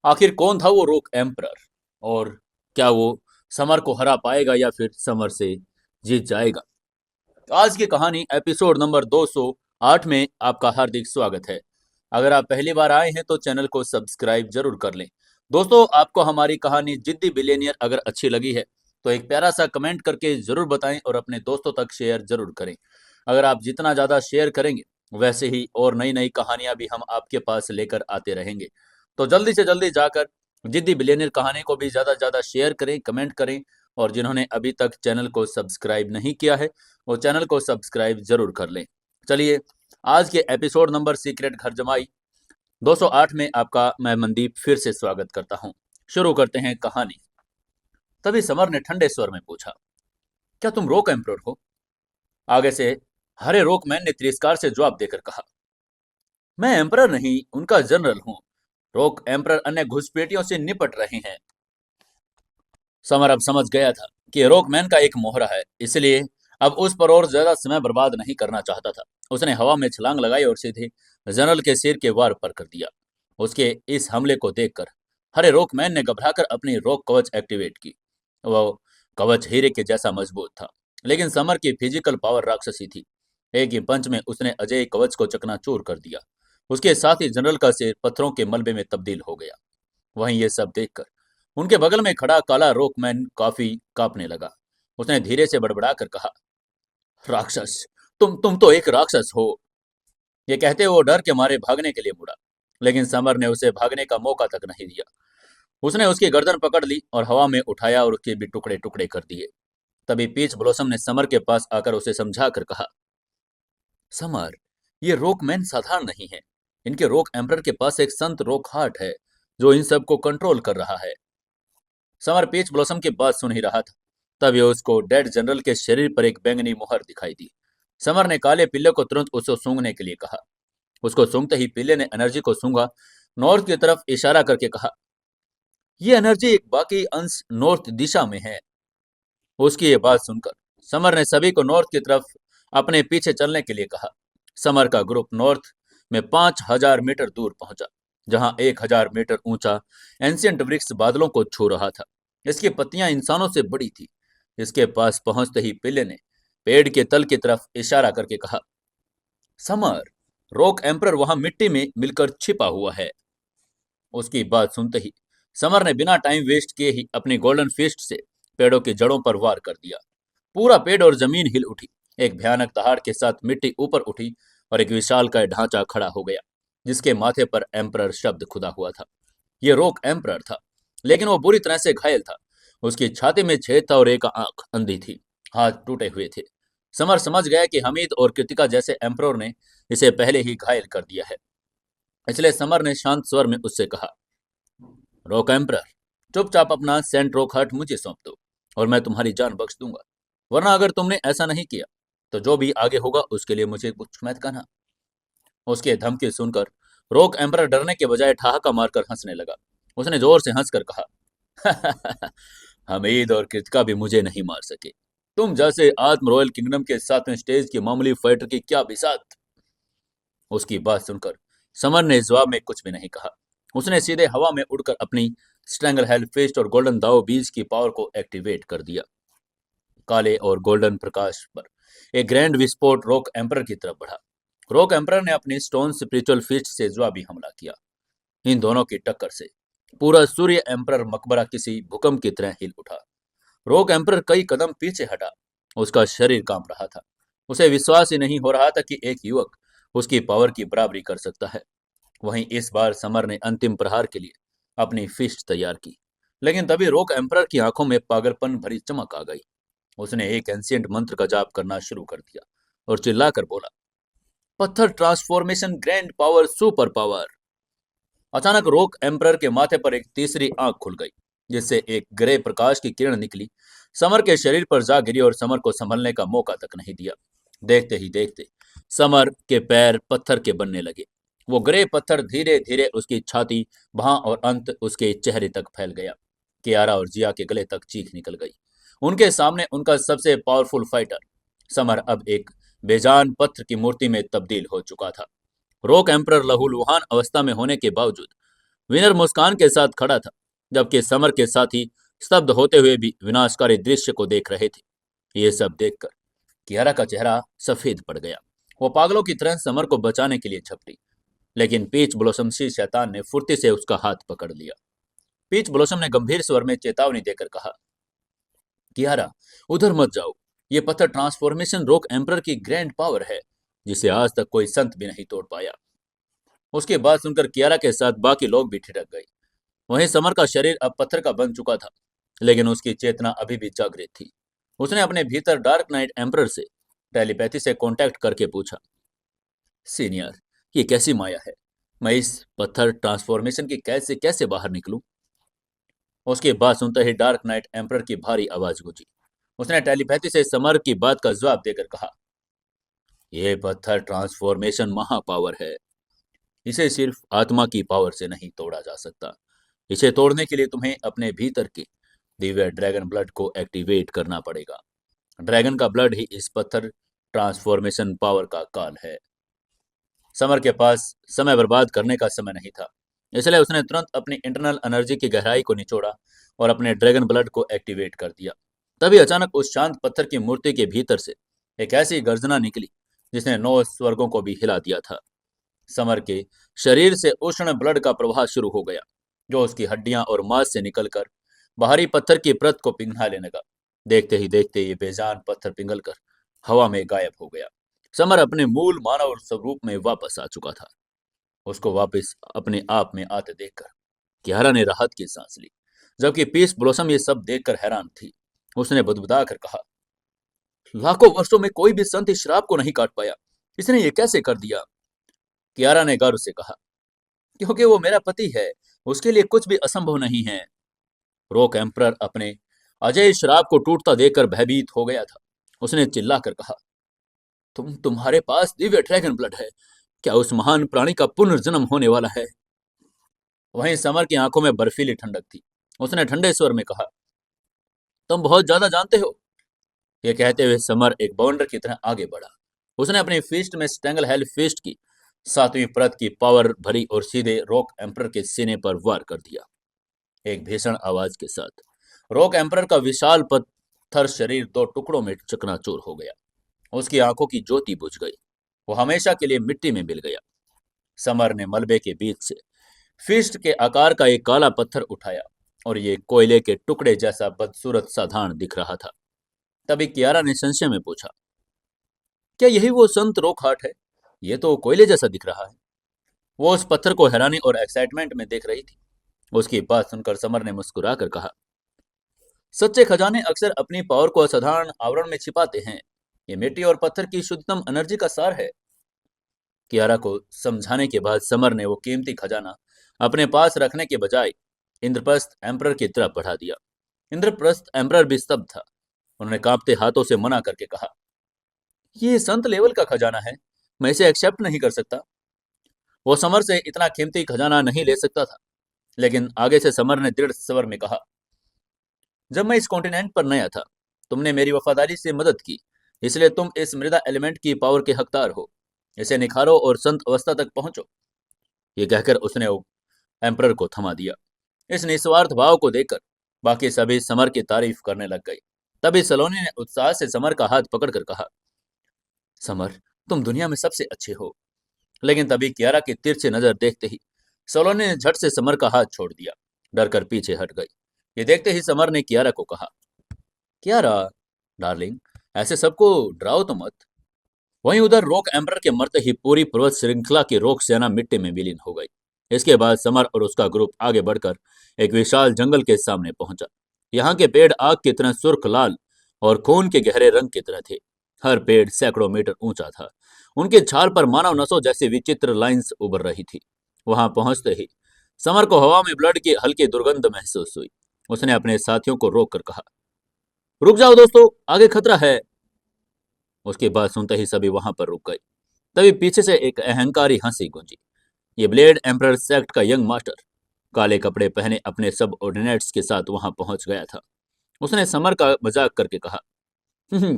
आखिर कौन था वो रोक एम्परर और क्या वो समर को हरा पाएगा या फिर समर से जीत जाएगा। तो आज की कहानी एपिसोड नंबर 208 में आपका हार्दिक स्वागत है। अगर आप पहली बार आए हैं तो चैनल को सब्सक्राइब जरूर कर लें। दोस्तों, आपको हमारी कहानी जिद्दी बिलियनियर अगर अच्छी लगी है तो एक प्यारा सा कमेंट करके जरूर बताएं और अपने दोस्तों तक शेयर जरूर करें। अगर आप जितना ज़्यादा शेयर करेंगे वैसे ही और नई नई कहानियां भी हम आपके पास लेकर आते रहेंगे। तो जल्दी से जल्दी जाकर जिद्दी बिलियनियर कहानी को भी ज़्यादा से ज़्यादा शेयर करें, कमेंट करें और जिन्होंने अभी तक चैनल को सब्सक्राइब नहीं किया है वो चैनल को सब्सक्राइब जरूर कर लें। चलिए, आज के एपिसोड नंबर सीक्रेट घर जमाई 208 में आपका मैं मनदीप फिर से स्वागत करता हूं। शुरू करते हैं कहानी। तभी समर ने ठंडे स्वर में पूछा, क्या तुम रोक एम्परर हो? आगे से हरे रोकमैन ने तिरस्कार से जवाब देकर कहा, मैं एम्परर नहीं, उनका जनरल हूं। रोक एम्परर अन्य घुसपैठियों से निपट रहे हैं। समर अब समझ गया था कि रॉकमैन का एक मोहरा है, इसलिए अब उस पर और ज्यादा समय बर्बाद नहीं करना चाहता था। उसने हवा में छलांग लगाई और सीधे जनरल के सिर के वार पर कर दिया। उसके इस हमले को देखकर हरे रॉकमैन ने घबराकर अपनी रॉक कवच एक्टिवेट की। वो कवच हीरे के जैसा मजबूत था, लेकिन समर की फिजिकल पावर राक्षसी थी। एक ही पंच में उसने अजय कवच को चकनाचूर कर दिया। उसके साथ ही जनरल का सिर पत्थरों के मलबे में तब्दील हो गया। वहीं ये सब देखकर उनके बगल में खड़ा काला रोकमैन काफी कांपने लगा। उसने धीरे से बड़बड़ा कर कहा, राक्षस, तुम तो एक राक्षस हो। ये कहते वो डर के मारे भागने के लिए मुड़ा, लेकिन समर ने उसे भागने का मौका तक नहीं दिया। उसने उसकी गर्दन पकड़ ली और हवा में उठाया और उसके भी टुकड़े टुकड़े कर दिए। तभी पीच ब्लॉसम ने समर के पास आकर उसे समझा कर कहा, समर, ये रोकमैन साधारण नहीं है। इनके रोक एम्परर के पास एक संत रोक हार्ट है जो इन सब को कंट्रोल कर रहा है। समर पीच ब्लॉसम की बात सुन ही रहा था, तभी उसको डेड जनरल के शरीर पर एक बैंगनी मुहर दिखाई दी। समर ने काले पिल्ले को तुरंत उसको सूंघने के लिए कहा। उसको सूंघते ही पिल्ले ने एनर्जी को सूंघा, नॉर्थ की तरफ इशारा करके कहा, ये एनर्जी एक बाकी अंश नॉर्थ दिशा में है। उसकी ये बात सुनकर समर ने सभी को नॉर्थ की तरफ अपने पीछे चलने के लिए कहा। समर का ग्रुप नॉर्थ में 5,000 मीटर दूर पहुंचा, जहां 1,000 मीटर ऊंचा एंशियंट वृक्ष बादलों को छू रहा था। इसकी पत्तियां इंसानों से बड़ी थी। इसके पास पहुंचते ही पिल्ले ने पेड़ के तल की तरफ इशारा करके कहा, समर, रॉक एम्परर वहां मिट्टी में मिलकर छिपा हुआ है। उसकी बात सुनते ही समर ने बिना टाइम वेस्ट किए ही अपनी गोल्डन फिस्ट से पेड़ों की जड़ों पर वार कर दिया। पूरा पेड़ और जमीन हिल उठी। एक भयानक दहाड़ के साथ मिट्टी ऊपर उठी और एक विशालकाय ढांचा खड़ा हो गया, जिसके माथे पर एम्परर शब्द खुदा हुआ था। ये रोक एम्परर था, लेकिन वो बुरी तरह से घायल था। उसकी छाती में छेद था और एक आंख अंधी थी। हाथ टूटे हुए थे। समर समझ गया कि हमीद और कृतिका जैसे एम्परर ने इसे पहले ही घायल कर दिया है। इसलिए समर ने शांत स्वर में उससे कहा, रोक एम्परर, चुपचाप अपना सेंट रोक हर्ट मुझे सौंप दो और मैं तुम्हारी जान बख्श दूंगा। वरना अगर तुमने ऐसा नहीं किया तो जो भी आगे होगा उसके लिए मुझे कुछ मत कहना। उसके धमकी सुनकर रोक एम्परर डरने के बजाय ठहाका मारकर हंसने लगा। उसने जोर से हंसकर कहा, हमीद और कृतिका भी मुझे नहीं मार सके। तुम जैसे आत्म रॉयल किंगडम के 7वें स्टेज की मामूली फाइटर की क्या बिसात। उसकी बात सुनकर समर ने जवाब में कुछ भी नहीं कहा। उसने सीधे हवा में उड़कर अपनी स्ट्रेंगल हेल्ड फिस्ट और गोल्डन दाव बीज की पावर को एक्टिवेट कर दिया। काले और गोल्डन प्रकाश पर एक ग्रैंड विस्फोट रॉक एम्परर की तरफ बढ़ा। रॉक एम्परर ने अपनी स्टोन स्पिरिचुअल फिस्ट से जवाबी हमला किया। इन दोनों की टक्कर से पूरा सूर्य एम्परर मकबरा किसी भूकंप की तरह हिल उठा। रॉक एम्परर कई कदम पीछे हटा। उसका शरीर कांप रहा था। उसे विश्वास ही नहीं हो रहा था कि एक युवक उसकी पावर की बराबरी कर सकता है। वहीं इस बार समर ने अंतिम प्रहार के लिए अपनी फिस्ट तैयार की, लेकिन तभी रॉक एम्परर की आंखों में पागलपन भरी चमक आ गई। उसने एक एंशिएंट मंत्र का जाप करना शुरू कर दिया और चिल्लाकर बोला, पत्थर transformation grand power super power. अचानक रॉक एम्परर के माथे पर एक तीसरी आंख खुल गई, जिससे एक ग्रे प्रकाश की किरण निकली, समर के शरीर पर जा गिरी और समर को संभलने का मौका तक नहीं दिया। देखते ही देखते समर के पैर पत्थर के बनने लगे। वो ग्रे पत्थर धीरे धीरे उसकी छाती, बाह और अंत उसके चेहरे तक फैल गया। कियारा और जिया के गले तक चीख निकल गई। उनके सामने उनका सबसे पावरफुल फाइटर समर अब एक बेजान पत्थर की मूर्ति में तब्दील हो चुका था। रॉक एम्परर लहूलुहान अवस्था में होने के बावजूद विनर मुस्कान के साथ खड़ा था, जबकि समर के साथी स्तब्ध होते हुए भी विनाशकारी दृश्य को देख रहे थे। ये सब देखकर कियारा का चेहरा सफेद पड़ गया। वो पागलों की तरह समर को बचाने के लिए झपटी, लेकिन पीच ब्लॉसम सी शैतान ने फुर्ती से उसका हाथ पकड़ लिया। पीच ब्लॉसम ने गंभीर स्वर में चेतावनी देकर कहा, कियारा, उधर मत जाओ। ये पत्थर ट्रांसफॉर्मेशन रॉक एम्परर की ग्रैंड पावर है, जिसे आज तक कोई संत भी नहीं तोड़ पाया। उसकी बात सुनकर कियारा के साथ बाकी लोग भी ठिठक गए। वहीं समर का शरीर अब पत्थर का बन चुका था, लेकिन उसकी चेतना अभी भी जागृत थी। उसने अपने भीतर डार्क नाइट एम्परर से टेलीपैथी से कांटेक्ट करके पूछा, सीनियर, ये कैसी माया है? मैं इस पत्थर ट्रांसफॉर्मेशन की कैद से कैसे बाहर निकलूं? उसकी बात सुनते ही डार्क नाइट एम्परर की भारी आवाज गूंजी। उसने टेलीपैथी से समर की बात का जवाब देकर कहा, यह पत्थर ट्रांसफॉर्मेशन महापावर है। इसे सिर्फ आत्मा की पावर से नहीं तोड़ा जा सकता। इसे तोड़ने के लिए तुम्हें अपने भीतर के दिव्य ड्रैगन ब्लड को एक्टिवेट करना पड़ेगा। ड्रैगन का ब्लड ही इस पत्थर ट्रांसफॉर्मेशन पावर का काल है। समर के पास समय बर्बाद करने का समय नहीं था, इसलिए उसने तुरंत अपनी इंटरनल एनर्जी की गहराई को निचोड़ा और अपने ड्रैगन ब्लड को एक्टिवेट कर दिया। तभी अचानक उस शांत पत्थर की मूर्ति के भीतर से एक ऐसी गर्जना निकली जिसने 9 स्वर्गों को भी हिला दिया था। समर के शरीर से उष्ण ब्लड का प्रवाह शुरू हो गया, जो उसकी हड्डियां और मांस से निकलकर बाहरी पत्थर की परत को पिघला लेने लगा। देखते ही देखते ये बेजान पत्थर पिघलकर हवा में गायब हो गया। समर अपने मूल मानव स्वरूप में वापस आ चुका था। उसको वापस अपने आप में आते देखकर कियारा ने राहत की सांस ली, जबकि पीस ब्लॉसम ये सब देखकर हैरान थी। उसने बुदबुदा कर कहा, लाखों वर्षों में कोई भी संत इस श्राप को नहीं काट पाया, इसने ये कैसे कर दिया? कियारा ने गर्व से कहा, क्योंकि वो मेरा पति है, उसके लिए कुछ भी असंभव नहीं है। रॉक एम्परर अपने अजय श्राप को टूटता देखकर भयभीत हो गया था। उसने चिल्लाकर कहा, तुम्हारे पास दिव्य ड्रैगन ब्लड है, क्या उस महान प्राणी का पुनर्जन्म होने वाला है? वहीं समर की आंखों में बर्फीली ठंडक थी। उसने ठंडे स्वर में कहा, तुम बहुत ज्यादा जानते हो। यह कहते हुए समर एक बाउंडर की तरह आगे बढ़ा। उसने अपनी फिस्ट में स्ट्रेंगल हेल्ड फिस्ट की 7वीं परत की पावर भरी और सीधे रॉक एम्परर के सीने पर वार कर दिया। एक भीषण आवाज के साथ रॉक एम्परर का विशाल पत्थर शरीर 2 टुकड़ों में चकनाचूर हो गया। उसकी आंखों की ज्योति बुझ गई। वो हमेशा के लिए मिट्टी में मिल गया। समर ने मलबे के बीच से फिस्ट के आकार का एक काला पत्थर उठाया और ये कोयले के टुकड़े जैसा बदसूरत साधारण दिख रहा था। तभी कियारा ने संशय में पूछा, क्या यही वो संत रॉक हार्ट है? ये तो कोयले जैसा दिख रहा है। वो उस पत्थर को हैरानी और एक्साइटमेंट में देख रही थी। उसकी बात सुनकर समर ने मुस्कुरा कर कहा, सच्चे खजाने अक्सर अपनी पावर को असाधारण आवरण में छिपाते हैं। ये मिट्टी और पत्थर की शुद्धतम एनर्जी का सार है। कियारा को समझाने के बाद समर ने वो कीमती खजाना अपने पास रखने के बजाय इंद्रप्रस्थ एम्परर की तरफ बढ़ा दिया। इंद्रप्रस्थ एम्परर भी स्तब्ध था। उन्होंने कांपते हाथों से मना करके कहा, ये संत लेवल का खजाना है, मैं इसे एक्सेप्ट नहीं कर सकता। वो समर से इतना कीमती खजाना नहीं ले सकता था, लेकिन आगे से समर ने दृढ़ स्वर में कहा, जब मैं इस कॉन्टिनेंट पर नया था, तुमने मेरी वफादारी से मदद की, इसलिए तुम इस मृदा एलिमेंट की पावर के हकदार हो। इसे निखारो और संत अवस्था तक पहुंचो। ये कहकर उसने एम्परर को थमा दिया। इस निस्वार्थ भाव को देखकर बाकी सभी समर की तारीफ करने लग गए। तभी सलोनी ने उत्साह से समर का हाथ पकड़कर कहा, समर, तुम दुनिया में सबसे अच्छे हो। लेकिन तभी कियारा की तिरछी नजर देखते ही सलोनी ने झट से समर का हाथ छोड़ दिया, डर कर पीछे हट गई। ये देखते ही समर ने कियारा को कहा, कियारा डार्लिंग, ऐसे सबको डराओ तो मत। वहीं उधर रॉक एम्परर के मरते ही पूरी पर्वत श्रृंखला की रॉक सेना मिट्टी में विलीन हो गई। इसके बाद समर और उसका ग्रुप आगे बढ़कर एक विशाल जंगल के सामने पहुंचा। यहाँ के पेड़ आग की तरह सुर्ख लाल और खून के गहरे रंग की तरह थे। हर पेड़ सैकड़ों मीटर ऊंचा था। उनके छाल पर मानव नसों जैसी विचित्र लाइंस उभर रही थी। वहां पहुंचते ही समर को हवा में ब्लड की हल्की दुर्गंध महसूस हुई। उसने अपने साथियों को रोक कर कहा, रुक जाओ दोस्तों, आगे खतरा है। उसकी बात सुनते ही सभी वहां पर रुक गए। तभी पीछे से एक अहंकारी हंसी गूंजी। ये ब्लेड एम्परर सेक्ट का यंग मास्टर काले कपड़े पहने अपने सब ऑर्डिनेट्स के साथ वहां पहुंच गया था। उसने समर का मजाक करके कहा,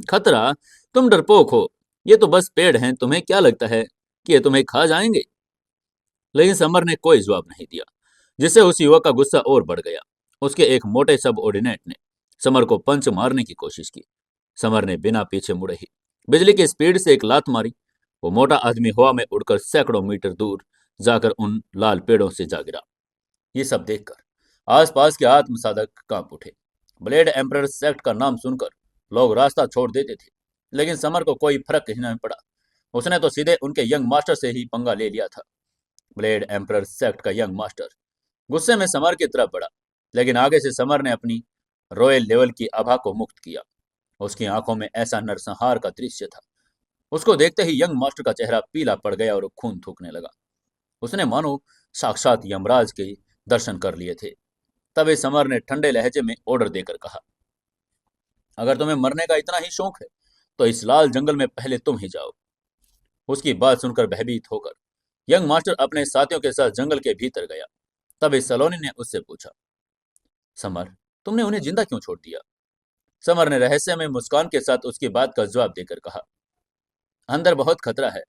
खतरा? तुम डरपोक हो। ये तो बस पेड़ हैं, तुम्हें क्या लगता है कि ये तुम्हें खा जाएंगे? लेकिन समर ने कोई जवाब नहीं दिया। जिससे उस युवक का गुस्सा और बढ़ गया। उसके एक मोटे सबऑर्डिनेट ने समर को पंच मारने की कोशिश की। समर ने बिना पीछे मुड़े ही बिजली की स्पीड से एक लात मारी। वो मोटा आदमी हवा में उड़कर सैकड़ों मीटर दूर जाकर उन लाल पेड़ों से जा गिरा। ये सब देखकर आसपास के आत्मसाधक कांप उठे। ब्लेड एम्परर सेक्ट का नाम सुनकर लोग रास्ता छोड़ देते थे, लेकिन समर को कोई फर्क ही नहीं पड़ा। उसने तो सीधे उनके यंग मास्टर से ही पंगा ले लिया था। ब्लेड एम्परर सेक्ट का यंग मास्टर गुस्से में समर की तरफ बढ़ा, लेकिन आगे से समर ने अपनी रॉयल लेवल की आभा को मुक्त किया। उसकी आंखों में ऐसा नरसंहार का दृश्य था। उसको देखते ही यंग मास्टर का चेहरा पीला पड़ गया और खून थूकने लगा। उसने मानो साक्षात यमराज के दर्शन कर लिए थे। तभी समर ने ठंडे लहजे में ऑर्डर देकर कहा, अगर तुम्हें मरने का इतना ही शौक है तो इस लाल जंगल में पहले तुम ही जाओ। उसकी बात सुनकर भयभीत होकर यंग मास्टर अपने साथियों के साथ जंगल के भीतर गया। तभी सलोनी ने उससे पूछा, समर, तुमने उन्हें जिंदा क्यों छोड़ दिया? समर ने रहस्य में मुस्कान के साथ उसकी बात का जवाब देकर कहा, अंदर बहुत खतरा है।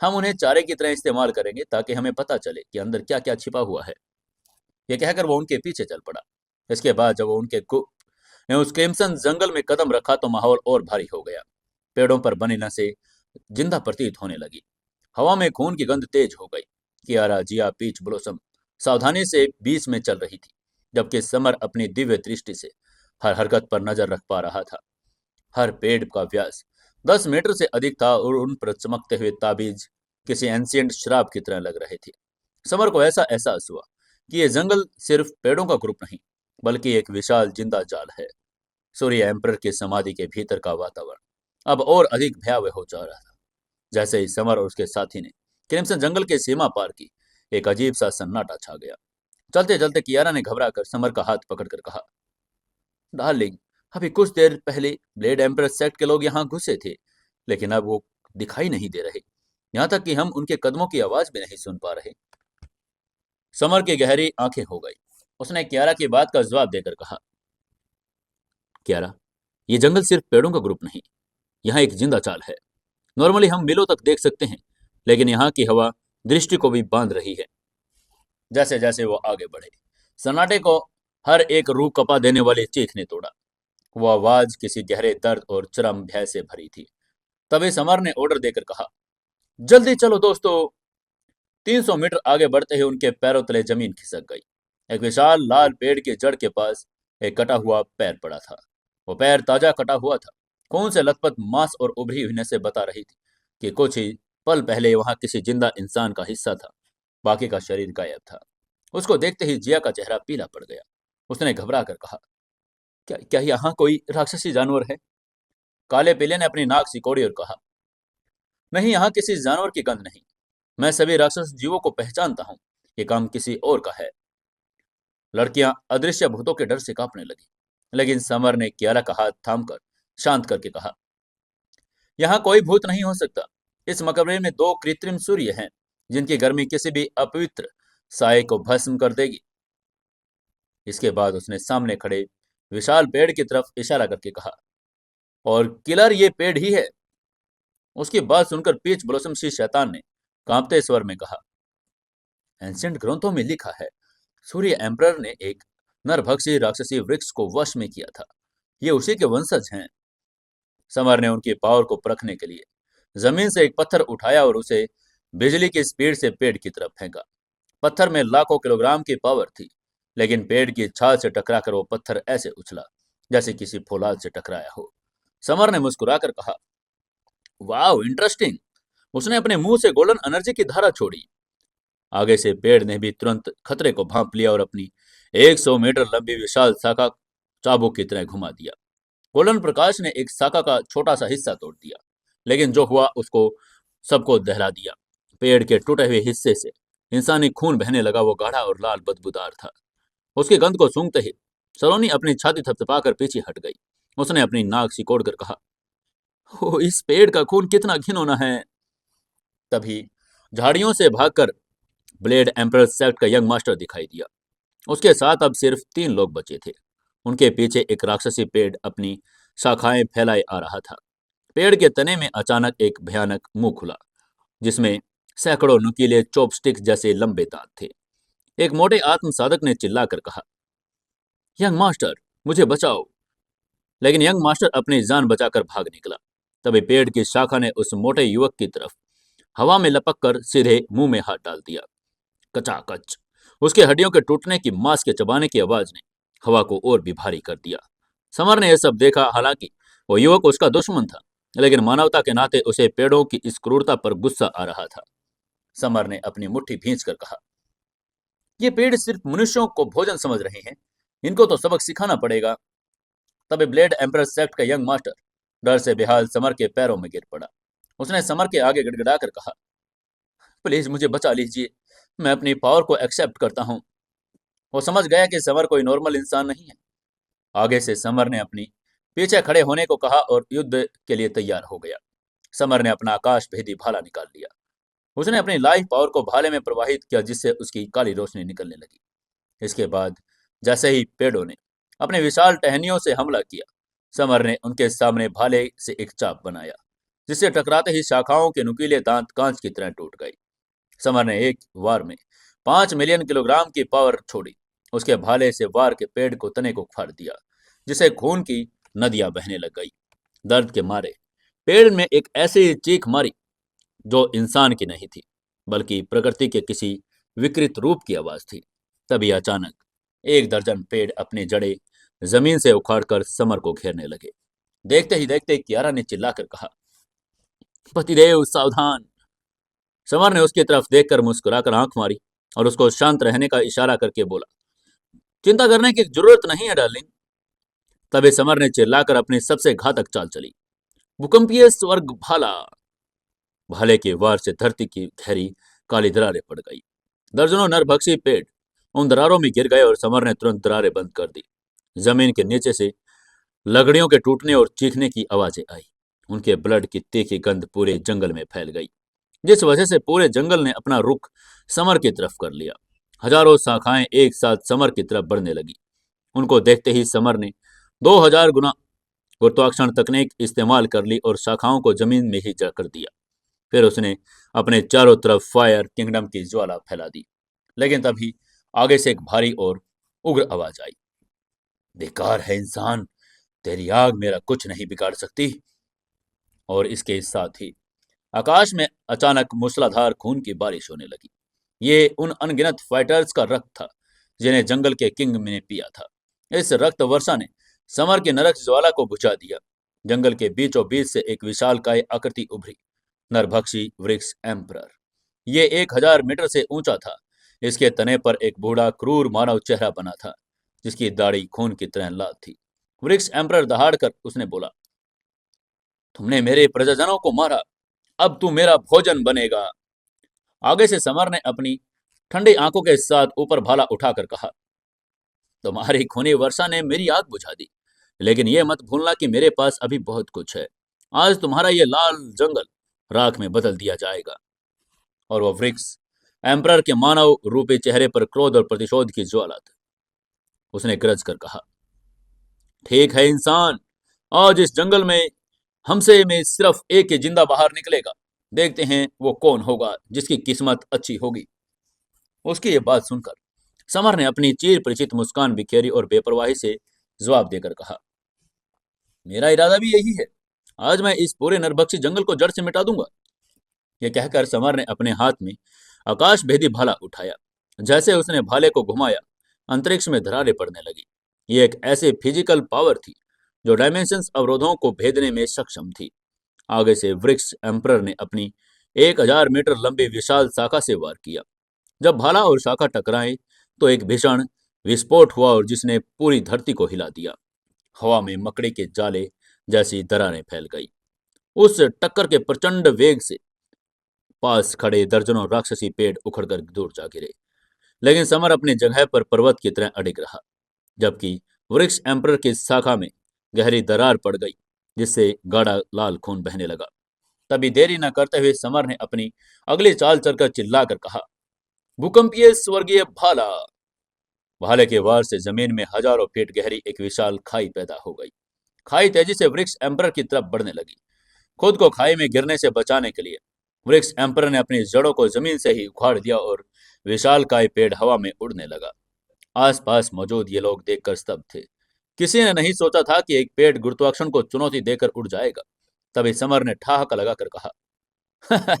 हम उन्हें चारे की तरह इस्तेमाल करेंगे ताकि हमें पता चले कि अंदर क्या क्या छिपा हुआ है। यह कहकर वो उनके पीछे चल पड़ा। इसके बाद जब वो उनके गुप्त ने उस क्रिम्सन जंगल में कदम रखा तो माहौल और भारी हो गया। पेड़ों पर बनी नसें जिंदा प्रतीत होने लगी। हवा में खून की गंध तेज हो गई। कियारा, जिया, पीच ब्लोसम सावधानी से बीच में चल रही थी, जबकि समर अपनी दिव्य दृष्टि से हर हरकत पर नजर रख पा रहा था। हर पेड़ का व्यास 10 मीटर से अधिक था और उन पर चमकते हुए ताबीज किसी एंशियंट शराब की तरह लग रहे थे। समर को ऐसा एहसास हुआ कि यह जंगल सिर्फ पेड़ों का ग्रुप नहीं, बल्कि एक विशाल जिंदा जाल है। सूर्य एम्पर की समाधि के भीतर का वातावरण अब और अधिक भयावह हो जा रहा था। जैसे ही समर और उसके साथी ने क्रिम्सन जंगल की सीमा पार की, एक अजीब सा सन्नाटा छा गया। चलते चलते कियारा ने घबराकर समर का हाथ पकड़कर कहा, डार्लिंग, अभी कुछ देर पहले ब्लेड एम्पर सेक्ट के लोग यहाँ घुसे थे, लेकिन अब वो दिखाई नहीं दे रहे। यहाँ तक कि हम उनके कदमों की आवाज भी नहीं सुन पा रहे। समर की गहरी आंखें हो गई। उसने कियारा की बात का जवाब देकर कहा, कियारा, ये जंगल सिर्फ पेड़ों का ग्रुप नहीं, यहाँ एक जिंदा चाल है। नॉर्मली हम मीलों तक देख सकते हैं, लेकिन यहाँ की हवा दृष्टि को भी बांध रही है। जैसे जैसे वो आगे बढ़े, सन्नाटे को हर एक रूह कपा देने वाली चीख ने तोड़ा। वो आवाज किसी गहरे दर्द और चरम भय से भरी थी। तभी समर ने ऑर्डर देकर कहा, जल्दी चलो दोस्तों। 300 मीटर आगे बढ़ते ही उनके पैरों तले जमीन खिसक गई। एक विशाल लाल पेड़ की जड़ के पास एक कटा हुआ पैर पड़ा था। वो पैर ताजा कटा हुआ था। खून से लथपथ मांस और उभरी हुई नसें बता रही थी कि कुछ ही पल पहले वहां किसी जिंदा इंसान का हिस्सा था। बाकी का शरीर गायब था। उसको देखते ही जिया का चेहरा पीला पड़ गया। उसने घबरा कर कहा, क्या क्या यहाँ कोई राक्षसी जानवर है? काले पीले ने अपनी नाक सिकोड़ी और कहा, नहीं, यहाँ किसी जानवर की गंध नहीं। मैं सभी राक्षस जीवों को पहचानता हूँ। ये काम किसी और का है। लड़कियां अदृश्य भूतों के डर से कांपने लगी, लेकिन समर ने कियारा का हाथ थामकर शांत करके कहा, यहाँ कोई भूत नहीं हो सकता। इस मकबरे में 2 कृत्रिम सूर्य हैं, जिनकी गर्मी किसी भी अपवित्र साये को भस्म कर देगी। इसके बाद उसने सामने खड़े विशाल पेड़ की तरफ इशारा करके कहा, और किलर ये पेड़ ही है। उसकी बात सुनकर पीच ब्लॉसम सी शैतान ने कांपते स्वर में कहा, एंशिएंट ग्रंथों में लिखा है, सूर्य एम्परर ने एक नरभक्षी राक्षसी वृक्ष को वश में किया था। ये उसी के वंशज हैं। समर ने उनकी पावर को परखने के लिए जमीन से एक पत्थर उठाया और उसे बिजली की स्पीड से पेड़ की तरफ फेंका। पत्थर में लाखों किलोग्राम की पावर थी, लेकिन पेड़ की छाल से टकराकर वो पत्थर ऐसे उछला जैसे किसी फौलाद से टकराया हो। समर ने मुस्कुराकर कहा, वाह, इंटरेस्टिंग। उसने अपने मुंह से गोल्डन एनर्जी की धारा छोड़ी। आगे से पेड़ ने भी तुरंत खतरे को भांप लिया और अपनी 100 मीटर लंबी विशाल शाखा चाबुक की तरह घुमा दिया। गोल्डन प्रकाश ने एक शाखा का छोटा सा हिस्सा तोड़ दिया, लेकिन जो हुआ उसको सबको दहला दिया। पेड़ के टूटे हुए हिस्से से इंसानी खून बहने लगा। वो गाढ़ा और लाल बदबूदार था। उसकी गंध को सूंघते ही सलोनी अपनी छाती थपथपाकर पीछे हट गई। उसने अपनी नाक सिकोड़कर कहा, ओ, इस पेड़ का खून कितना घिनौना है। तभी झाड़ियों से भागकर ब्लेड एम्परर सेक्ट का यंग मास्टर दिखाई दिया। उसके साथ अब सिर्फ 3 लोग बचे थे। उनके पीछे एक राक्षसी पेड़ अपनी शाखाएं फैलाए आ रहा था। पेड़ के तने में अचानक एक भयानक मुंह खुला, जिसमें सैकड़ों नुकीले चॉपस्टिक्स जैसे लंबे दांत थे। एक मोटे आत्मसाधक ने चिल्लाकर कहा, यंग मास्टर, मुझे बचाओ। लेकिन यंग मास्टर अपनी जान बचाकर भाग निकला। तभी पेड़ की शाखा ने उस मोटे युवक की तरफ हवा में लपक कर सीधे मुंह में हाथ डाल दिया। कचाकच। उसके हड्डियों के टूटने की, मांस के चबाने की आवाज ने हवा को और भी भारी कर दिया। समर ने यह सब देखा। हालांकि वो युवक उसका दुश्मन था, लेकिन मानवता के नाते उसे पेड़ों की इस क्रूरता पर गुस्सा आ रहा था। समर ने अपनी मुट्ठी भींचकर कहा, ये पेड़ सिर्फ मनुष्यों को भोजन समझ रहे हैं, इनको तो सबक सिखाना पड़ेगा। तभी ब्लेड एम्पर सेक्ट का यंग मास्टर डर से बेहाल समर के पैरों में गिर पड़ा। उसने समर के आगे गिड़गिड़ाकर कहा, प्लीज मुझे बचा लीजिए, मैं अपनी पावर को एक्सेप्ट करता हूँ। वो समझ गया कि समर कोई नॉर्मल इंसान नहीं है। आगे से समर ने अपनी पीछे खड़े होने को कहा और युद्ध के लिए तैयार हो गया। समर ने अपना आकाश भेदी भाला निकाल लिया। उसने अपनी लाइफ पावर को भाले में प्रवाहित किया, जिससे उसकी काली रोशनी निकलने लगी। इसके बाद जैसे ही पेड़ों ने अपने विशाल टहनियों से हमला किया, समर ने उनके सामने भाले से एक चाप बनाया, जिससे टकराते ही शाखाओं के नुकीले दांत कांच की तरह टूट गए। समर ने एक वार में 5 मिलियन किलोग्राम की पावर छोड़ी। उसके भाले से वार के पेड़ को तने को फाड़ दिया, जिसे खून की नदियां बहने लग गई। दर्द के मारे पेड़ में एक ऐसी चीख मारी जो इंसान की नहीं थी, बल्कि प्रकृति के किसी विकृत रूप की आवाज थी। तभी अचानक 1 दर्जन पेड़ अपनी जड़ें जमीन से उखाड़कर समर को घेरने लगे। देखते ही देखते कियारा ने चिल्लाकर कहा, पतिदेव सावधान। समर ने उसकी तरफ देखकर मुस्कुराकर आंख मारी और उसको शांत रहने का इशारा करके बोला, चिंता करने की जरूरत नहीं है डार्लिंग। तभी समर ने चिल्लाकर अपनी सबसे घातक चाल चली, भूकंपीय स्वर्ग भाला। भाले के वार से धरती की गहरी काली दरारें पड़ गई। दर्जनों नरभक्षी पेड़ उन दरारों में गिर गए और समर ने तुरंत दरारें बंद कर दी। जमीन के नीचे से लकड़ियों के टूटने और चीखने की आवाजें आई। उनके ब्लड की तीखी गंध पूरे जंगल में फैल गई, जिस वजह से पूरे जंगल ने अपना रुख समर की तरफ कर लिया। हजारों शाखाएं एक साथ समर की तरफ बढ़ने लगी। उनको देखते ही समर ने 2000 गुना गुरुत्वाकर्षण तकनीक इस्तेमाल कर ली और शाखाओं को जमीन में ही जड़ कर दिया। फिर उसने अपने चारों तरफ फायर किंगडम की ज्वाला फैला दी। लेकिन तभी आगे से एक भारी और उग्र आवाज आई, बेकार है इंसान, तेरी आग मेरा कुछ नहीं बिगाड़ सकती। और इसके साथ ही आकाश में अचानक मूसलाधार खून की बारिश होने लगी। ये उन अनगिनत फाइटर्स का रक्त था जिन्हें जंगल के किंग ने पिया था। इस रक्त वर्षा ने समर के नरक ज्वाला को बुझा दिया। जंगल के बीचों बीच से एक विशालकाय आकृति उभरी, नरभक्षी वृक्ष एम्परर। ये 1000 मीटर से ऊंचा था। इसके तने पर एक बूढ़ा क्रूर मानव चेहरा बना था, जिसकी दाढ़ी खून की तरह लाल थी। वृक्ष एम्परर दहाड़ कर उसने बोला, तुमने मेरे प्रजाजनों को मारा, अब तू मेरा भोजन बनेगा। आगे से समर ने अपनी ठंडी आंखों के साथ ऊपर भाला उठाकर कहा, तुम्हारी खूनी वर्षा ने मेरी आग बुझा दी, लेकिन यह मत भूलना कि मेरे पास अभी बहुत कुछ है। आज तुम्हारा यह लाल जंगल राख में बदल दिया जाएगा। और वह वृक्ष एम्परर के मानव रूपी चेहरे पर क्रोध और प्रतिशोध की ज्वाला थी। उसने गरज कर कहा, ठीक है इंसान, आज इस जंगल में हमसे में सिर्फ एक ही जिंदा बाहर निकलेगा। देखते हैं वो कौन होगा जिसकी किस्मत अच्छी होगी। उसकी ये बात सुनकर समर ने अपनी चीर परिचित मुस्कान बिखेरी और बेपरवाही से जवाब देकर कहा, मेरा इरादा भी यही है। आज मैं इस पूरे नरभक्षी जंगल को जड़ से मिटा दूंगा। यह कहकर समर ने अपने हाथ में आकाश भेदी भाला उठाया। जैसे उसने भाले को घुमाया, अंतरिक्ष में दरारें पड़ने लगी। ये एक ऐसी फिजिकल पावर थी जो डायमेंशंस अवरोधों को भेदने में सक्षम थी। आगे से वृक्ष एम्परर ने अपनी 1000 मीटर लंबी विशाल शाखा से वार किया। जब भाला और शाखा टकराए तो एक भीषण विस्फोट हुआ और जिसने पूरी धरती को हिला दिया। हवा में मकड़ी के जाले जैसी दरारें फैल गई। उस टक्कर के प्रचंड वेग से पास खड़े दर्जनों राक्षसी पेड़ उखड़कर दूर जा गिरे। लेकिन समर अपनी जगह पर पर्वत की तरह अडिग रहा, जबकि वृक्ष एम्परर की शाखा में गहरी दरार पड़ गई, जिससे गाढ़ा लाल खून बहने लगा। तभी देरी न करते हुए समर ने अपनी अगली चाल चलकर चिल्लाकर कहा, भूकंपीय स्वर्गीय भाला। भाले के वार से जमीन में हजारों फीट गहरी एक विशाल खाई पैदा हो गई। खाई तेजी से वृक्ष एम्परर की तरफ बढ़ने लगी। खुद को खाई में गिरने से बचाने के लिए वृक्ष एम्परर ने अपनी जड़ों को जमीन से ही उखाड़ दिया और विशालकाय पेड़ हवा में उड़ने लगा। आसपास मौजूद ये लोग देखकर स्तब्ध थे। किसी ने नहीं सोचा था कि एक पेड़ गुरुत्वाकर्षण को चुनौती देकर उड़ जाएगा। तभी समर ने ठहाका लगाकर कहा,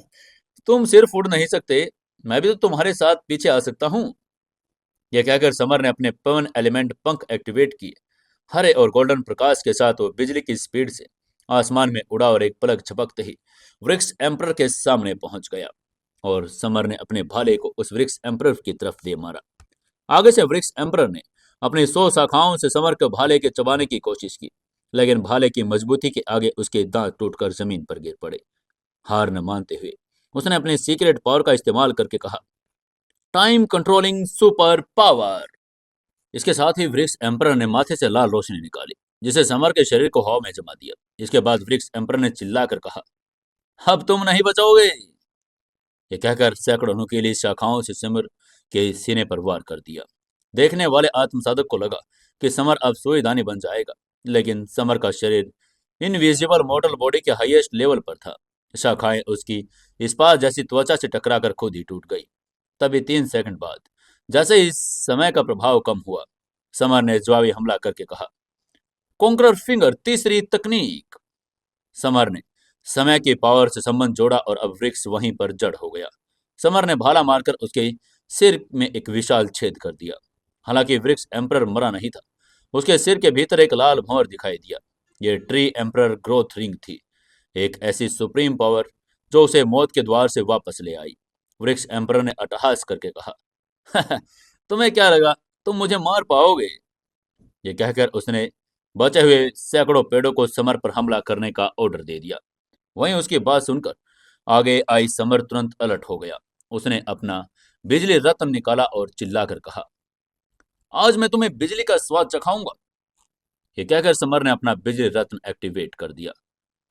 तुम सिर्फ उड़ नहीं सकते, मैं भी तो तुम्हारे साथ पीछे आ सकता हूं। यह कहकर समर ने अपने पवन एलिमेंट पंख एक्टिवेट किए। हरे और गोल्डन प्रकाश के साथ वो बिजली की स्पीड से आसमान में उड़ा और एक पलक झपकते ही वृक्ष एम्परर के सामने पहुंच गया। और समर ने अपने भाले को उस वृक्ष एम्परर की तरफ दे मारा। आगे से वृक्ष एम्परर ने अपनी 100 शाखाओं से समर के भाले के चबाने की कोशिश की, लेकिन भाले की मजबूती के आगे उसके दांत टूटकर जमीन पर गिर पड़े। हार न मानते हुए उसने अपने सीक्रेट पावर का इस्तेमाल करके कहा, टाइम कंट्रोलिंग सुपर पावर। इसके साथ ही वृक्ष एम्परर ने माथे से लाल रोशनी निकाली, जिसे समर के शरीर को हवा में जमा दिया। इसके बाद वृक्ष एम्परर ने चिल्लाकर कहा, अब तुम नहीं बचोगे। ये कहकर सैकड़ों नुकीली शाखाओं से समर के सीने पर वार कर दिया। देखने वाले आत्मसाधक को लगा कि समर अब सुईदानी बन जाएगा, लेकिन समर का शरीर इनविजिबल मॉडल बॉडी के हाईएस्ट लेवल पर था। शाखाएं उसकी इस्पात जैसी त्वचा से टकराकर खुद ही टूट गई। तभी 3 सेकंड बाद, जैसे ही समय का प्रभाव कम हुआ, समर ने जवाबी हमला करके कहा, कॉन्करर फिंगर तीसरी तकनीक। समर ने समय की पावर से संबंध जोड़ा और अब वृक्ष वहीं पर जड़ हो गया। समर ने भाला मारकर उसके सिर में एक विशाल छेद कर दिया। हालांकि वृक्ष एम्परर मरा नहीं था। उसके सिर के भीतर एक लाल भंवर दिखाई दिया। यह ट्री एम्परर ग्रोथ रिंग थी, एक ऐसी सुप्रीम पावर जो उसे मौत के द्वार से वापस ले आई। वृक्ष एम्परर ने अट्टहास करके कहा, तुम्हें क्या लगा तुम मुझे मार पाओगे? ये कहकर उसने बचे हुए सैकड़ों पेड़ों को समर पर हमला करने का ऑर्डर दे दिया। वहीं उसकी बात सुनकर आगे आई समर तुरंत अलर्ट हो गया। उसने अपना बिजली रत्न निकाला और चिल्लाकर कहा, आज मैं तुम्हें बिजली का स्वाद चखाऊंगा। ये कहकर समर ने अपना बिजली रत्न एक्टिवेट कर दिया।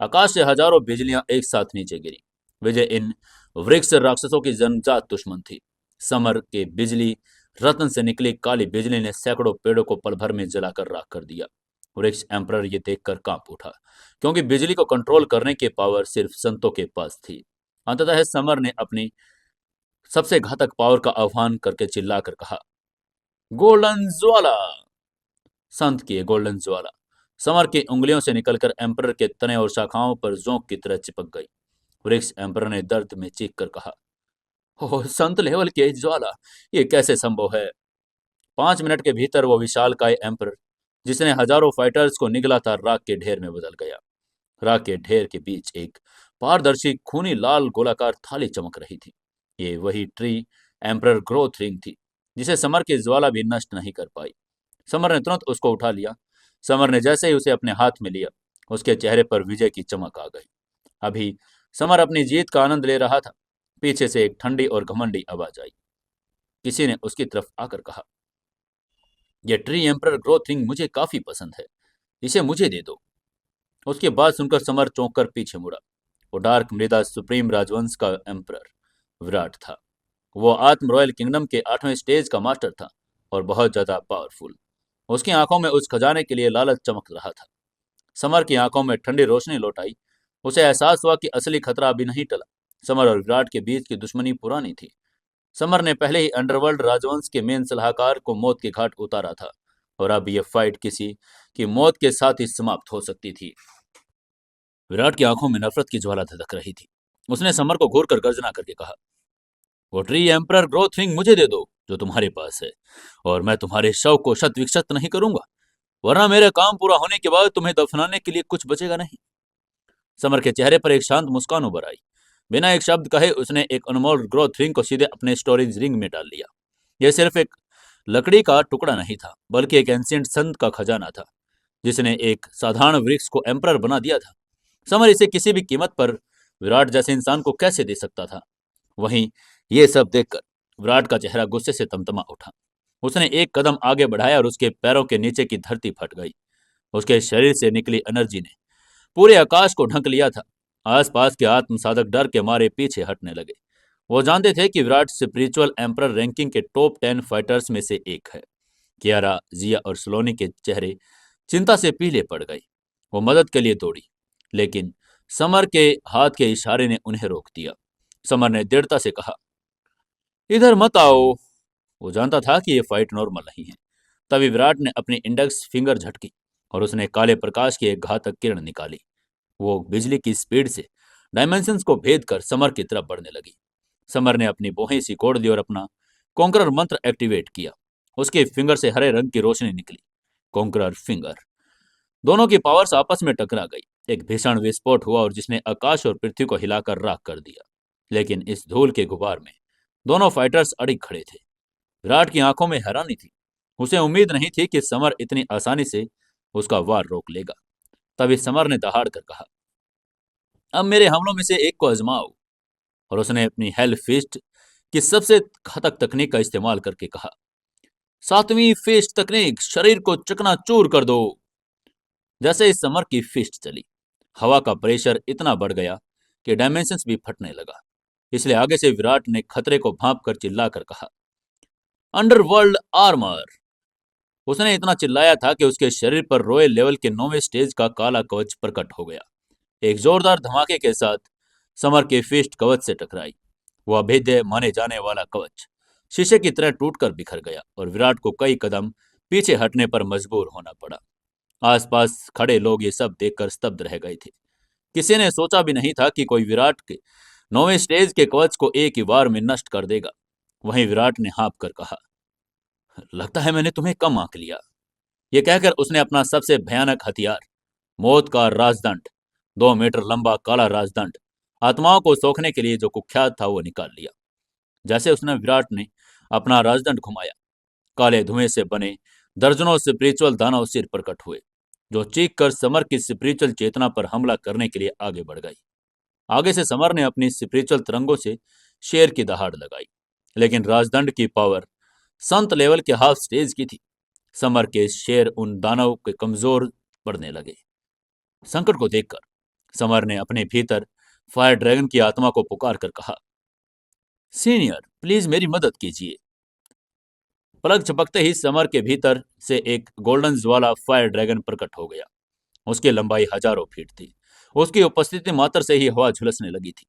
आकाश से हजारों बिजलियां एक साथ नीचे गिरी। विजय इन वृक्ष राक्षसों की जन्मजात दुश्मन थी। समर के बिजली रत्न से निकली काली बिजली ने सैकड़ों पेड़ों को पल भर में जलाकर राख कर दिया। वृक्ष एम्परर ये देखकर कांप उठा, क्योंकि बिजली को कंट्रोल करने की पावर सिर्फ संतों के पास थी। अंततः समर ने अपनी सबसे घातक पावर का आह्वान करके चिल्लाकर कहा, गोल्डन ज्वाला। संत की गोल्डन ज्वाला समर की उंगलियों से निकलकर एम्परर के तने और शाखाओं पर जोंक की तरह चिपक गई। वृक्ष एम्परर ने दर्द में चीख कर कहा, ओह संत लेवल की ज्वाला, ये कैसे संभव है? 5 मिनट के भीतर वो विशाल काय एम्परर, जिसने हजारों फाइटर्स को निगला था, राख के ढेर में बदल गया। राख के ढेर के बीच एक पारदर्शी खूनी लाल गोलाकार थाली चमक रही थी। ये वही ट्री एम्परर ग्रोथ रिंग थी, जिसे समर की ज्वाला भी नष्ट नहीं कर पाई। समर ने तुरंत उसको उठा लिया। समर ने जैसे ही उसे अपने हाथ में लिया, उसके चेहरे पर विजय की चमक आ गई। अभी समर अपनी जीत का आनंद ले रहा था। पीछे से एक ठंडी और घमंडी आवाज आई। किसी ने उसकी तरफ आकर कहा, यह ट्री एम्परर ग्रोथ रिंग मुझे काफी पसंद है, इसे मुझे दे दो। उसकी बात सुनकर समर चौंक कर पीछे मुड़ा। वो डार्क मृदा सुप्रीम राजवंश का एम्परर विराट था। वो आत्म रॉयल किंगडम के 8वें स्टेज का मास्टर था और बहुत ज्यादा पावरफुल। उसकी आंखों में उस खजाने के लिए लालच चमक रहा था। समर की आंखों में ठंडी रोशनी लौट आई। उसे एहसास हुआ कि असली खतरा अभी नहीं टला। समर और विराट के बीच की दुश्मनी पुरानी थी। समर ने पहले ही अंडरवर्ल्ड राजवंश के मेन सलाहकार को मौत के घाट उतारा था, और अब यह फाइट किसी की मौत के साथ ही समाप्त हो सकती थी। विराट की आंखों में नफरत की ज्वाला धधक रही थी। उसने समर को घूर कर गर्जना करके कहा, वो ट्री एम्परर ग्रोथ रिंग मुझे दे दो जो तुम्हारे पास है, और मैं तुम्हारे शव को शत विक्षत नहीं करूंगा, वरना मेरे काम पूरा होने के बाद तुम्हें दफनाने के लिए कुछ बचेगा नहीं। समर के चेहरे पर एक शांत मुस्कान उभर आई। बिना एक शब्द कहे उसने एक अनमोल ग्रोथ रिंग को सीधे अपने स्टोरेज रिंग में डाल लिया। यह सिर्फ एक लकड़ी का टुकड़ा नहीं था, बल्कि एक एंशिएंट संत का खजाना था, जिसने एक साधारण वृक्ष को एम्परर बना दिया था। समर इसे किसी भी कीमत पर विराट जैसे इंसान को कैसे दे सकता था? वहीं ये सब देखकर विराट का चेहरा गुस्से से तमतमा उठा। उसने एक कदम आगे बढ़ाया और उसके पैरों के नीचे की धरती फट गई। उसके शरीर से निकली एनर्जी ने पूरे आकाश को ढक लिया था। आसपास के आत्मसाधक डर के मारे पीछे हटने लगे। वो जानते थे कि विराट स्पिरिचुअल एम्परर रैंकिंग के टॉप 10 फाइटर्स में से एक है। कियारा, जिया और सलोनी के चेहरे चिंता से पीले पड़ गए। वो मदद के लिए दौड़ी, लेकिन समर के हाथ के इशारे ने उन्हें रोक दिया। समर ने दृढ़ता से कहा, इधर मत आओ। वो जानता था कि ये फाइट नॉर्मल नहीं है। तभी विराट ने अपनी इंडेक्स फिंगर झटकी और उसने काले प्रकाश की एक घातक किरण निकाली। वो बिजली की स्पीड से डायमेंशंस को भेद कर समर की तरफ बढ़ने लगी। समर ने अपनी भौहें सिकोड़ दी और अपना कॉन्करर मंत्र एक्टिवेट किया। उसके फिंगर से हरे रंग की रोशनी निकली। Conqueror finger. दोनों की पावर्स आपस में टकरा गई। एक भीषण विस्फोट हुआ और जिसने आकाश और पृथ्वी को हिलाकर राख कर दिया। लेकिन इस धूल के गुबार में दोनों फाइटर्स अड़िग खड़े थे। विराट की आंखों में हैरानी थी। उसे उम्मीद नहीं थी कि समर इतनी आसानी से उसका वार रोक लेगा। तभी समर ने दहाड़ कर कहा, अब मेरे हमलों में से एक को आजमाओ। और उसने अपनी हेल फिस्ट की सबसे घातक तकनीक का इस्तेमाल करके कहा, सातवीं फिस्ट तकनीक, शरीर को चकनाचूर कर दो। जैसे इस समर की फिस्ट चली, हवा का प्रेशर इतना बढ़ गया कि डायमेंशंस भी फटने लगा। इसलिए आगे से विराट ने खतरे को भांप कर चिल्लाकर कहा, अंडरवर्ल्ड आर्मर। उसने इतना चिल्लाया था कि उसके शरीर पर रॉयल लेवल के 9वें स्टेज का काला कवच प्रकट हो गया। एक जोरदार धमाके के साथ समर की फिस्ट कवच से टकराई। वह अभेद्य माने जाने वाला कवच शीशे की तरह टूटकर बिखर गया और विराट को कई कदम पीछे हटने पर मजबूर होना पड़ा। आसपास खड़े लोग ये सब देखकर स्तब्ध रह गए थे। किसी ने सोचा भी नहीं था कि कोई विराट के 9वें स्टेज के कवच को एक ही बार में नष्ट कर देगा। वहीं विराट ने हाँफ कर कहा, लगता है मैंने तुम्हें कम आंक लिया। ये कहकर उसने अपना सबसे भयानक हथियार, मौत का राजदंड, 2 मीटर लंबा काला राजदंड, आत्माओं को सोखने के लिए जो कुख्यात था, वो निकाल लिया। जैसे उसने विराट ने अपना राजदंड घुमाया, काले धुएं से बने दर्जनों स्पिरिचुअल दानव सिर प्रकट हुए, जो चीख कर समर की स्पिरिचुअल चेतना पर हमला करने के लिए आगे बढ़ गई। आगे से समर ने अपनी स्पिरिचुअल तरंगों से शेर की दहाड़ लगाई, लेकिन राजदंड की पावर संत लेवल के हाफ स्टेज की थी। समर के शेर उन दानव के कमजोर पड़ने लगे। संकट को देखकर समर ने अपने भीतर फायर ड्रैगन की आत्मा को पुकार कर कहा, सीनियर प्लीज मेरी मदद कीजिए। पलक झपकते ही समर के भीतर से एक गोल्डन ज्वाला फायर ड्रैगन प्रकट हो गया। उसकी लंबाई हजारों फीट थी। उसकी उपस्थिति मात्र से ही हवा झुलसने लगी थी।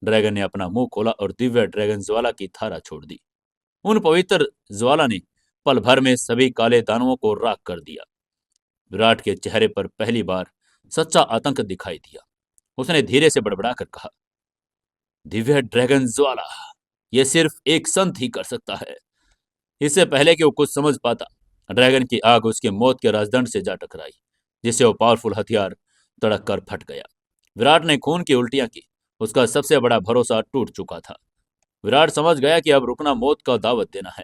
ड्रैगन ने अपना मुंह खोला और दिव्य ड्रैगन ज्वाला की धारा छोड़ दी। उन पवित्र ज्वाला ने पल भर में सभी काले दानवों को राख कर दिया। विराट के चेहरे पर पहली बार सच्चा आतंक दिखाई दिया। उसने धीरे से बड़बड़ाकर कहा, दिव्य ड्रैगन ज्वाला, यह सिर्फ एक संत ही कर सकता है। इससे पहले कि वो कुछ समझ पाता, ड्रैगन की आग उसके मौत के राजदंड से जा टकराई, जिससे वो पावरफुल हथियार तड़क कर फट गया। विराट ने खून की उल्टियां की। उसका सबसे बड़ा भरोसा टूट चुका था। विराट समझ गया कि अब रुकना मौत का दावत देना है।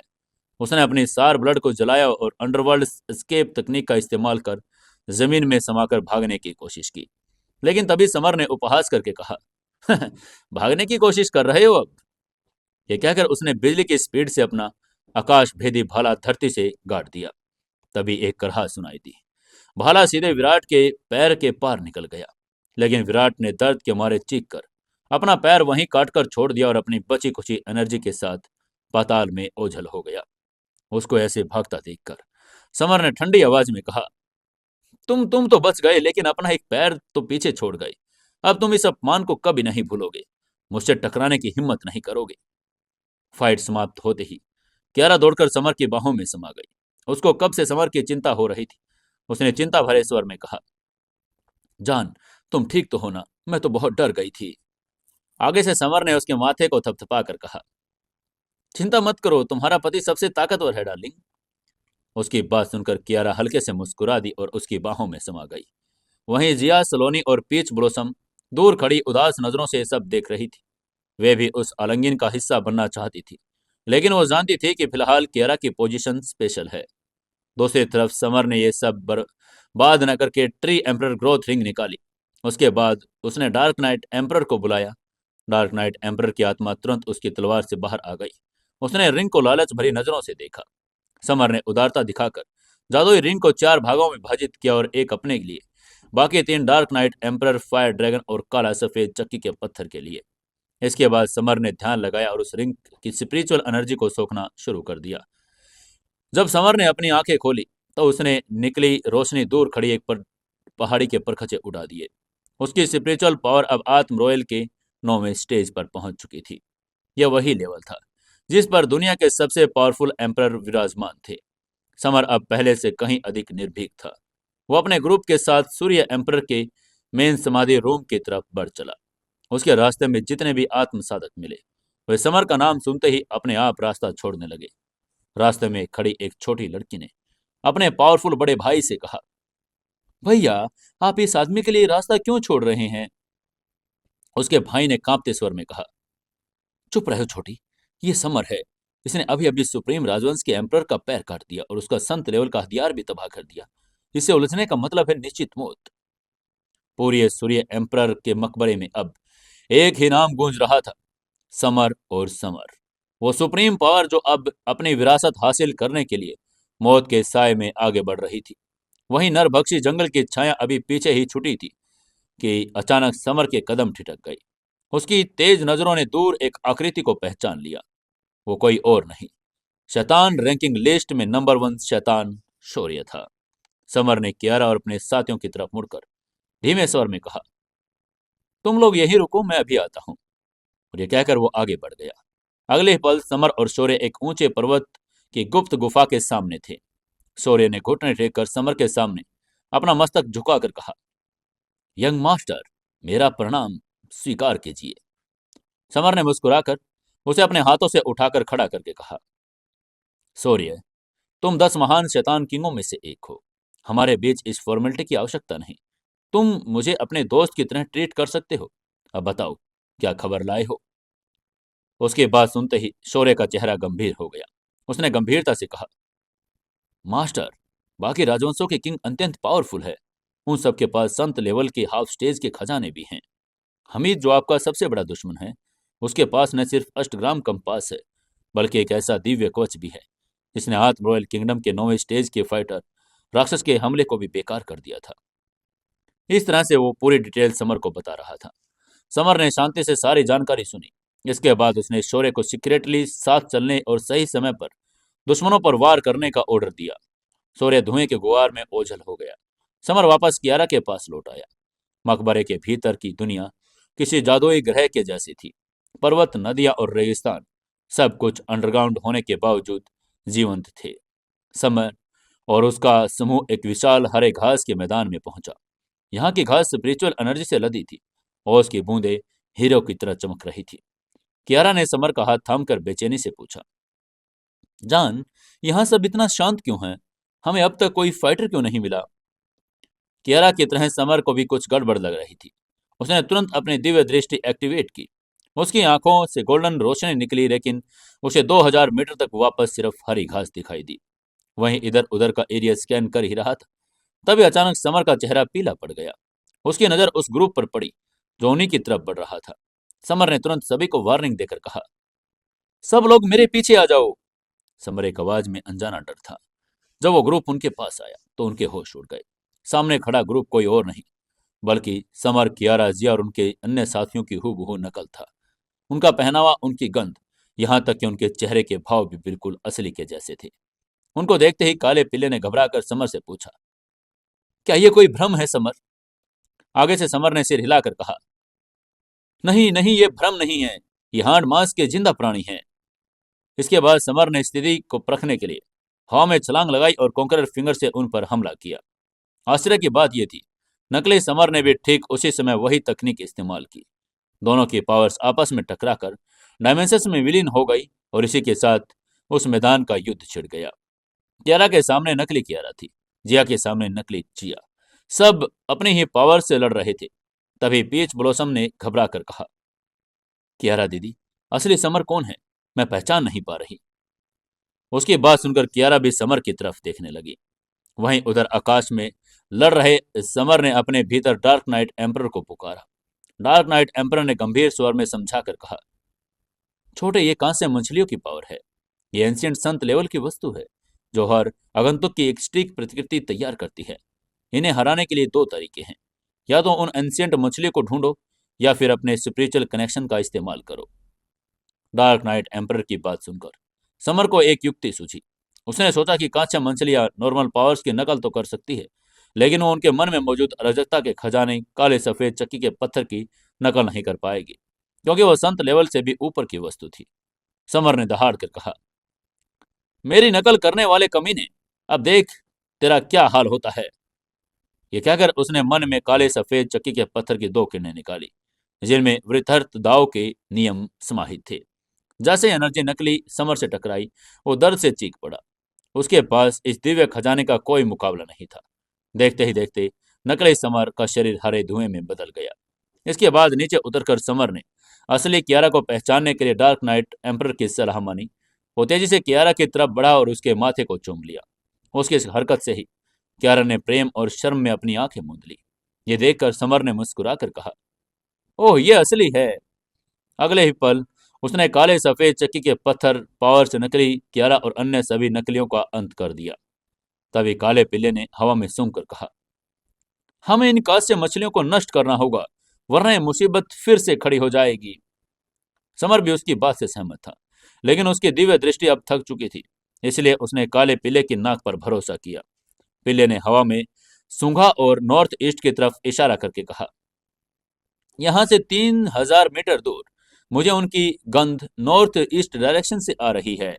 उसने अपनी सार ब्लड को जलाया और अंडरवर्ल्ड एस्केप तकनीक का इस्तेमाल कर जमीन में समाकर भागने की कोशिश की। लेकिन तभी समर ने उपहास करके कहा, भागने की कोशिश कर रहे हो अब? ये कहकर उसने बिजली की स्पीड से अपना आकाश भेदी भाला धरती से गाड़ दिया। तभी एक करहा सुनाई दी। भाला सीधे विराट के पैर के पार निकल गया। लेकिन विराट ने दर्द के मारे चीख कर अपना पैर वहीं काटकर छोड़ दिया और अपनी बची खुची एनर्जी के साथ पाताल में ओझल हो गया। उसको ऐसे भागता देखकर समर ने ठंडी आवाज में कहा, तुम तो बच गए, लेकिन अपना एक पैर तो पीछे छोड़ गए। अब तुम इस अपमान को कभी नहीं भूलोगे। मुझसे टकराने की हिम्मत नहीं करोगे। फाइट समाप्त होते ही क्यारा दौड़कर समर की बाहों में समा गई। उसको कब से समर की चिंता हो रही थी। उसने चिंता भरे स्वर में कहा, जान, तुम ठीक तो हो ना? मैं तो बहुत डर गई थी। आगे से समर ने उसके माथे को थपथपा कर कहा, चिंता मत करो, तुम्हारा पति सबसे ताकतवर है डार्लिंग। उसकी बात सुनकर कियारा हल्के से मुस्कुरा दी और उसकी बाहों में समा गई। वहीं जिया, सलोनी और पीच ब्लॉसम दूर खड़ी उदास नजरों से सब देख रही थी। वे भी उस आलिंगन का हिस्सा बनना चाहती थी, लेकिन वो जानती थी कि फिलहाल कियारा की पोजीशन स्पेशल है। दूसरी तरफ समर ने यह सब बर्बाद न करके ट्री एम्परर ग्रोथ रिंग निकाली। उसके बाद उसने डार्क नाइट एम्परर को बुलाया। डार्क नाइट एम्परर की आत्मा तुरंत उसकी तलवार से बाहर आ गई। उसने रिंग को लालच भरी नजरों से देखा। समर ने उदारता दिखाकर जादुई रिंग को 4 भागों में विभाजित किया और एक अपने लिए, बाकी 3 dark night emperor, fire dragon और काला सफेद चक्की के पत्थर के लिए। इसके बाद समर ने ध्यान लगाया और उस रिंग की स्पिरिचुअल एनर्जी को सोखना शुरू कर दिया। जब समर ने अपनी आंखें खोली तो उसने निकली रोशनी दूर खड़ी एक पहाड़ी के परखचे उड़ा दिए। उसकी स्पिरिचुअल पावर अब आत्म रॉयल के 9वें स्टेज पर पहुंच चुकी थी। यह वही लेवल था जिस पर दुनिया के सबसे पावरफुल एम्परर विराजमान थे। समर अब पहले से कहीं अधिक निर्भीक था। वो अपने ग्रुप के साथ सूर्य एम्परर के मेन समाधि रूम की तरफ बढ़ चला। उसके रास्ते में जितने भी आत्म साधक मिले, वे समर का नाम सुनते ही अपने आप रास्ता छोड़ने लगे। रास्ते में खड़ी एक छोटी लड़की ने अपने पावरफुल बड़े भाई से कहा, भैया, आप इस आदमी के लिए रास्ता क्यों छोड़ रहे हैं? उसके भाई ने कांपते स्वर में कहा, चुप रहो छोटी, ये समर है। इसने अभी अभी सुप्रीम राजवंश के एम्परर का पैर काट दिया और उसका संत लेवल का हथियार भी तबाह कर दिया। इससे उलझने का मतलब है निश्चित मौत। पूरे सूर्य एम्परर के मकबरे में अब एक ही नाम गूंज रहा था, समर और समर। वो सुप्रीम पावर जो अब अपनी विरासत हासिल करने के लिए मौत के साय में आगे बढ़ रही थी। वहीं नरभक्षी जंगल की छाया अभी पीछे ही छुटी थी कि अचानक समर के कदम ठिठक गई। उसकी तेज नजरों ने दूर एक आकृति को पहचान लिया। वो कोई और नहीं, शैतान रैंकिंग लिस्ट में नंबर 1 शैतान शौर्य था। समर ने कियारा और अपने साथियों की तरफ मुड़कर धीमे स्वर में कहा, तुम लोग यहीं रुको, मैं अभी आता हूं। और ये कहकर वो आगे बढ़ गया। अगले ही पल समर और शौर्य एक ऊंचे पर्वत की गुप्त गुफा के सामने थे। शौर्य ने घुटने टेक कर समर के सामने अपना मस्तक झुकाकर कहा, यंग मास्टर, मेरा प्रणाम स्वीकार कीजिए। समर ने मुस्कुराकर उसे अपने हाथों से उठाकर खड़ा करके कहा, शौर्य, तुम 10 महान शैतान किंगों में से एक हो। हमारे बीच इस फॉर्मेलिटी की आवश्यकता नहीं। तुम मुझे अपने दोस्त की तरह ट्रीट कर सकते हो। अब बताओ, क्या खबर लाए हो? उसकी बात सुनते ही शौर्य का चेहरा गंभीर हो गया। उसने गंभीरता से कहा, मास्टर, बाकी राजवंशों के किंग अत्यंत पावरफुल है। उन सबके पास संत लेवल के हाफ स्टेज के खजाने भी हैं। हमीद, जो आपका सबसे बड़ा दुश्मन है, उसके पास न सिर्फ अष्टग्राम कंपास है, बल्कि एक ऐसा दिव्य कवच भी है जिसने आत्म रॉयल किंगडम के 9वें स्टेज के फाइटर राक्षस के हमले को भी बेकार कर दिया था। इस तरह से वो पूरी डिटेल समर को बता रहा था। समर ने शांति से सारी जानकारी सुनी। इसके बाद उसने शौर्य को सीक्रेटली साथ चलने और सही समय पर दुश्मनों पर वार करने का ऑर्डर दिया। शौर्य धुएं के गुआर में ओझल हो गया। समर वापस कियारा के पास लौट आया। मकबरे के भीतर की दुनिया किसी जादुई ग्रह के जैसी थी। पर्वत, नदियां और रेगिस्तान, सब कुछ अंडरग्राउंड होने के बावजूद जीवंत थे। समर और उसका समूह एक विशाल हरे घास के मैदान में पहुंचा। यहाँ की घास स्पिरिचुअल एनर्जी से लदी थी और उसकी बूंदें हीरो की तरह चमक रही थी। कियारा ने समर का हाथ थामकर बेचैनी से पूछा, जान, यहाँ सब इतना शांत क्यों है? हमें अब तक कोई फाइटर क्यों नहीं मिला? कियारा की तरह समर को भी कुछ गड़बड़ लग रही थी। उसने तुरंत अपनी दिव्य दृष्टि एक्टिवेट की। उसकी आंखों से गोल्डन रोशनी निकली, लेकिन उसे 2000 मीटर तक वापस सिर्फ हरी घास दिखाई दी। वहीं इधर उधर का एरिया स्कैन कर ही रहा था, तभी अचानक समर का चेहरा पीला पड़ गया। उसकी नजर उस ग्रुप पर पड़ी जो उन्हीं की तरफ बढ़ रहा था। समर ने तुरंत सभी को वार्निंग देकर कहा, सब लोग मेरे पीछे आ जाओ। समर एक आवाज में अनजाना डर था। जब वो ग्रुप उनके पास आया तो उनके होश उड़ गए। सामने खड़ा ग्रुप कोई और नहीं, बल्कि समर, कियारा, जिया और उनके अन्य साथियों की हूबहू नकल था। उनका पहनावा, उनकी गंध, यहाँ तक कि उनके चेहरे के भाव भी बिल्कुल असली के जैसे थे। उनको देखते ही काले पिल्ले ने घबराकर समर से पूछा, क्या ये कोई भ्रम है समर? आगे से समर ने सिर हिलाकर कहा, नहीं नहीं, ये भ्रम नहीं है, ये हार्ड मास के जिंदा प्राणी हैं। इसके बाद समर ने स्थिति को परखने के लिए हवा में छलांग लगाई और कॉन्करर फिंगर से उन पर हमला किया। आश्चर्य की बात यह थी, नकली समर ने भी ठीक उसी समय वही तकनीक इस्तेमाल की। दोनों की पावर्स आपस में टकराकर डायमेंशंस में विलीन हो गई और इसी के साथ उस मैदान का युद्ध छिड़ गया। कियारा के सामने नकली कियारा थी, जिया के सामने नकली जिया। सब अपनी ही पावर से लड़ रहे थे। तभी पीच ब्लॉसम ने घबरा कर कहा, कियारा दीदी, असली समर कौन है? मैं पहचान नहीं पा रही। उसकी बात सुनकर कियारा भी समर की तरफ देखने लगी। वहीं उधर आकाश में लड़ रहे समर ने अपने भीतर डार्क नाइट एम्परर को पुकारा। डार्क नाइट एम्परर ने गंभीर स्वर में समझाकर कहा, छोटे, ये कांस्य मछलियों की पावर है। ये एंशियंट संत लेवल की वस्तु है जो हर आगंतुक की एक स्ट्रीक प्रतिकृति तैयार करती है। इन्हें हराने के लिए दो तरीके हैं, या तो उन एंशियंट मछलियों को ढूंढो या फिर अपने स्पिरिचुअल कनेक्शन का इस्तेमाल करो। डार्क नाइट एम्परर की बात सुनकर समर को एक युक्ति सूझी। उसने सोचा कि कांचा मछलियां नॉर्मल पावर्स की नकल तो कर सकती है, लेकिन वो उनके मन में मौजूद अराजकता के खजाने, काले सफेद चक्की के पत्थर की नकल नहीं कर पाएगी, क्योंकि वह संत लेवल से भी ऊपर की वस्तु थी। समर ने दहाड़ कर कहा। मेरी नकल करने वाले कमीने, अब देख तेरा क्या हाल होता है। ये कहकर उसने मन में काले सफेद चक्की के पत्थर की दो किरणें निकाली, जिनमें वृथर्थ दाव के नियम समाहित थे। जैसे एनर्जी नकली समर से टकराई, वो दर्द से चीख पड़ा। उसके पास इस दिव्य खजाने का कोई मुकाबला नहीं था। देखते ही देखते नकली समर का शरीर हरे धुएं में बदल गया। इसके बाद नीचे उतरकर समर ने असली कियारा को पहचानने के लिए डार्क नाइट एम्परर की सलाह मानी। वो तेजी से कियारा की तरफ बढ़ा और उसके माथे को चूम लिया। उसकी इस हरकत से ही कियारा ने प्रेम और शर्म में अपनी आंखें मूंद ली। ये देखकर समर ने मुस्कुराकर कहा, ओह ये असली है। अगले ही पल उसने काले सफेद चक्की के पत्थर पावर से नकली कियारा और अन्य सभी नकलियों का अंत कर दिया। तभी काले पिल्ले ने हवा में सूंघ कर कहा, हमें इन कांस्य मछलियों को नष्ट करना होगा, वरना ये मुसीबत फिर से खड़ी हो जाएगी। समर भी उसकी बात से सहमत था, लेकिन उसकी दिव्य दृष्टि अब थक चुकी थी। इसलिए उसने काले पिल्ले की नाक पर भरोसा किया। पिल्ले ने हवा में सूंघा और नॉर्थ ईस्ट की तरफ इशारा करके कहा, यहां से 3000 मीटर दूर मुझे उनकी गंध नॉर्थ ईस्ट डायरेक्शन से आ रही है।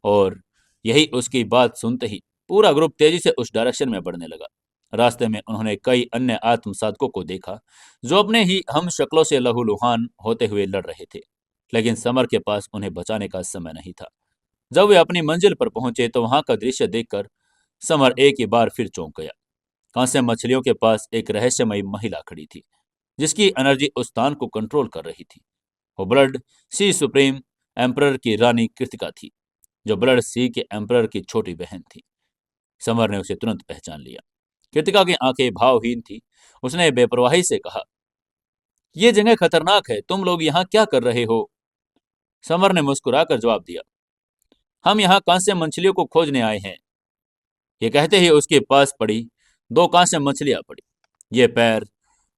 और यही उसकी बात सुनते ही पूरा ग्रुप तेजी से उस डायरेक्शन में बढ़ने लगा। रास्ते में उन्होंने कई अन्य आत्मसाधकों को देखा, जो अपने ही हम शक्लों से लहूलुहान होते हुए लड़ रहे थे, लेकिन समर के पास उन्हें बचाने का समय नहीं था। जब वे अपनी मंजिल पर पहुंचे तो वहां का दृश्य देखकर समर एक ही बार फिर चौंक गया। कांस्य मछलियों के पास एक रहस्यमयी महिला खड़ी थी, जिसकी एनर्जी उस स्थान को कंट्रोल कर रही थी। वो ब्लड सी सुप्रीम एम्परर की रानी कृतिका थी, जो ब्लड सी के एम्परर की छोटी बहन थी। समर ने उसे तुरंत पहचान लिया। कृतिका की आंखें भावहीन थी। उसने बेपरवाही से कहा, यह जगह खतरनाक है, तुम लोग यहाँ क्या कर रहे हो। समर ने मुस्कुराकर जवाब दिया, हम यहाँ कांस्य मछलियों को खोजने आए हैं। ये कहते ही उसके पास पड़ी दो कांस्य मछलियां पड़ी। ये पैर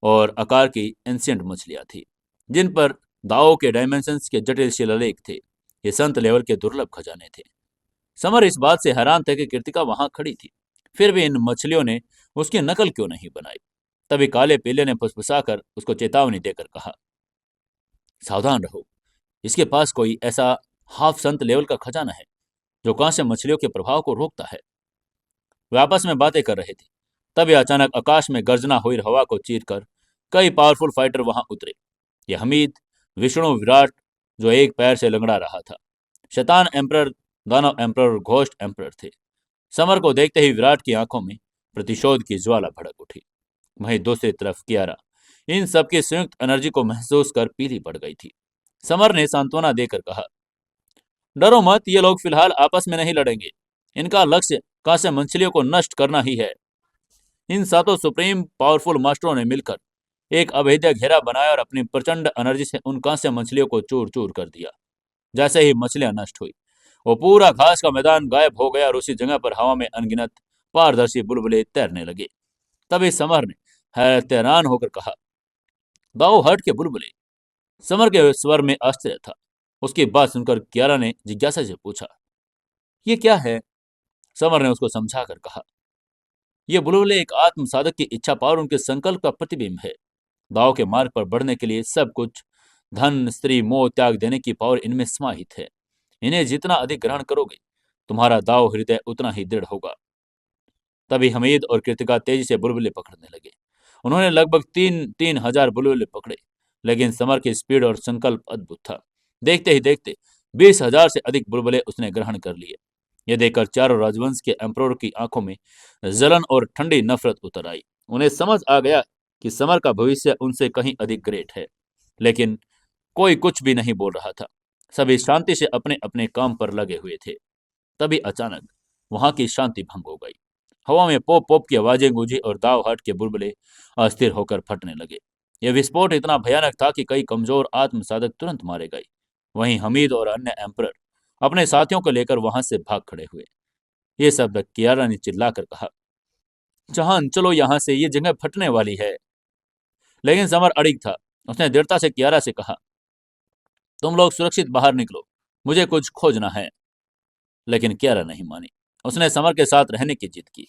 और आकार की एंशियंट मछलियां थी, जिन पर दाओ के डायमेंशंस के जटिल शिलालेख थे। ये संत लेवल के दुर्लभ खजाने थे। समर इस बात से हैरान थे कि कृतिका वहां खड़ी थी, फिर भी इन मछलियों ने उसकी नकल क्यों नहीं बनाई। तभी काले पीले ने फुसफुसाकर उसको चेतावनी देकर कहा, सावधान रहो, इसके पास कोई ऐसा हाफ संत लेवल का खजाना है जो कांस्य मछलियों के प्रभाव को रोकता है। वे आपस में बातें कर रहे थे, तभी अचानक आकाश में गर्जना हुई हवा को चीरकर कई पावरफुल फाइटर वहां उतरे। ये हमीद, विष्णु, विराट, जो एक पैर से लंगड़ा रहा था, शैतान एम्परर, दानव एम्परर और घोस्ट एम्परर थे। समर को देखते ही विराट की आंखों में प्रतिशोध की ज्वाला भड़क उठी। वहीं दूसरी तरफ कियारा इन सबकी संयुक्त एनर्जी को महसूस कर पीली पड़ गई थी। समर ने सांत्वना देकर कहा, डरो मत, ये लोग फिलहाल आपस में नहीं लड़ेंगे। इनका लक्ष्य कांस्य मछलियों को नष्ट करना ही है। इन सातों सुप्रीम पावरफुल मास्टरों ने मिलकर एक अभेद्य घेरा बनाया और अपनी प्रचंड एनर्जी से उन कांस्य मछलियों को चूर चूर कर दिया। जैसे ही मछलियां नष्ट हुई, वो पूरा घास का मैदान गायब हो गया और उसी जगह पर हवा में अनगिनत पारदर्शी बुलबुले तैरने लगे। तभी समर ने हैरान होकर कहा, दाओ हट के बुलबुले। समर के स्वर में आश्चर्य था। उसकी बात सुनकर कियारा ने जिज्ञासा से पूछा, ये क्या है। समर ने उसको समझा कर कहा, यह बुलबुले एक आत्म साधक की इच्छा पावर, उनके संकल्प का प्रतिबिंब है। दाव के मार्ग पर बढ़ने के लिए सब कुछ, धन, स्त्री, मोह, त्याग देने की पावर इनमें समाहित है। इन्हें जितना अधिक ग्रहण करोगे, तुम्हारा दाव हृदय उतना ही दृढ़ होगा। तभी हमीद और कृतिका तेजी से बुलबुले पकड़ने लगे। उन्होंने लगभग 3,000 बुलबुले पकड़े, लेकिन समर की स्पीड और संकल्प अद्भुत था। देखते ही देखते 20,000 से अधिक बुलबुले उसने ग्रहण कर लिए। यह देखकर चारों राजवंश के एम्परर की आंखों में जलन और ठंडी नफरत उतर आई। उन्हें समझ आ गया कि समर का भविष्य उनसे कहीं अधिक ग्रेट है, लेकिन कोई कुछ भी नहीं बोल रहा था। सभी शांति से अपने अपने काम पर लगे हुए थे। तभी अचानक वहां की शांति भंग हो गई। हवा में पोप पोप की आवाजें गूंजी और दाव हट के बुलबुले अस्थिर होकर फटने लगे। यह विस्फोट इतना भयानक था कि कई कमजोर आत्मसाधक तुरंत मारे गए। वहीं हमीद और अन्य एम्परर अपने साथियों को लेकर वहां से भाग खड़े हुए। ये सब कियारा ने चिल्लाकर कहा, जहान चलो यहाँ से, ये जगह फटने वाली है। लेकिन समर अड़िग था। उसने दृढ़ता से कियारा से कहा, तुम लोग सुरक्षित बाहर निकलो, मुझे कुछ खोजना है। लेकिन कियारा नहीं मानी। उसने समर के साथ रहने की जिद की।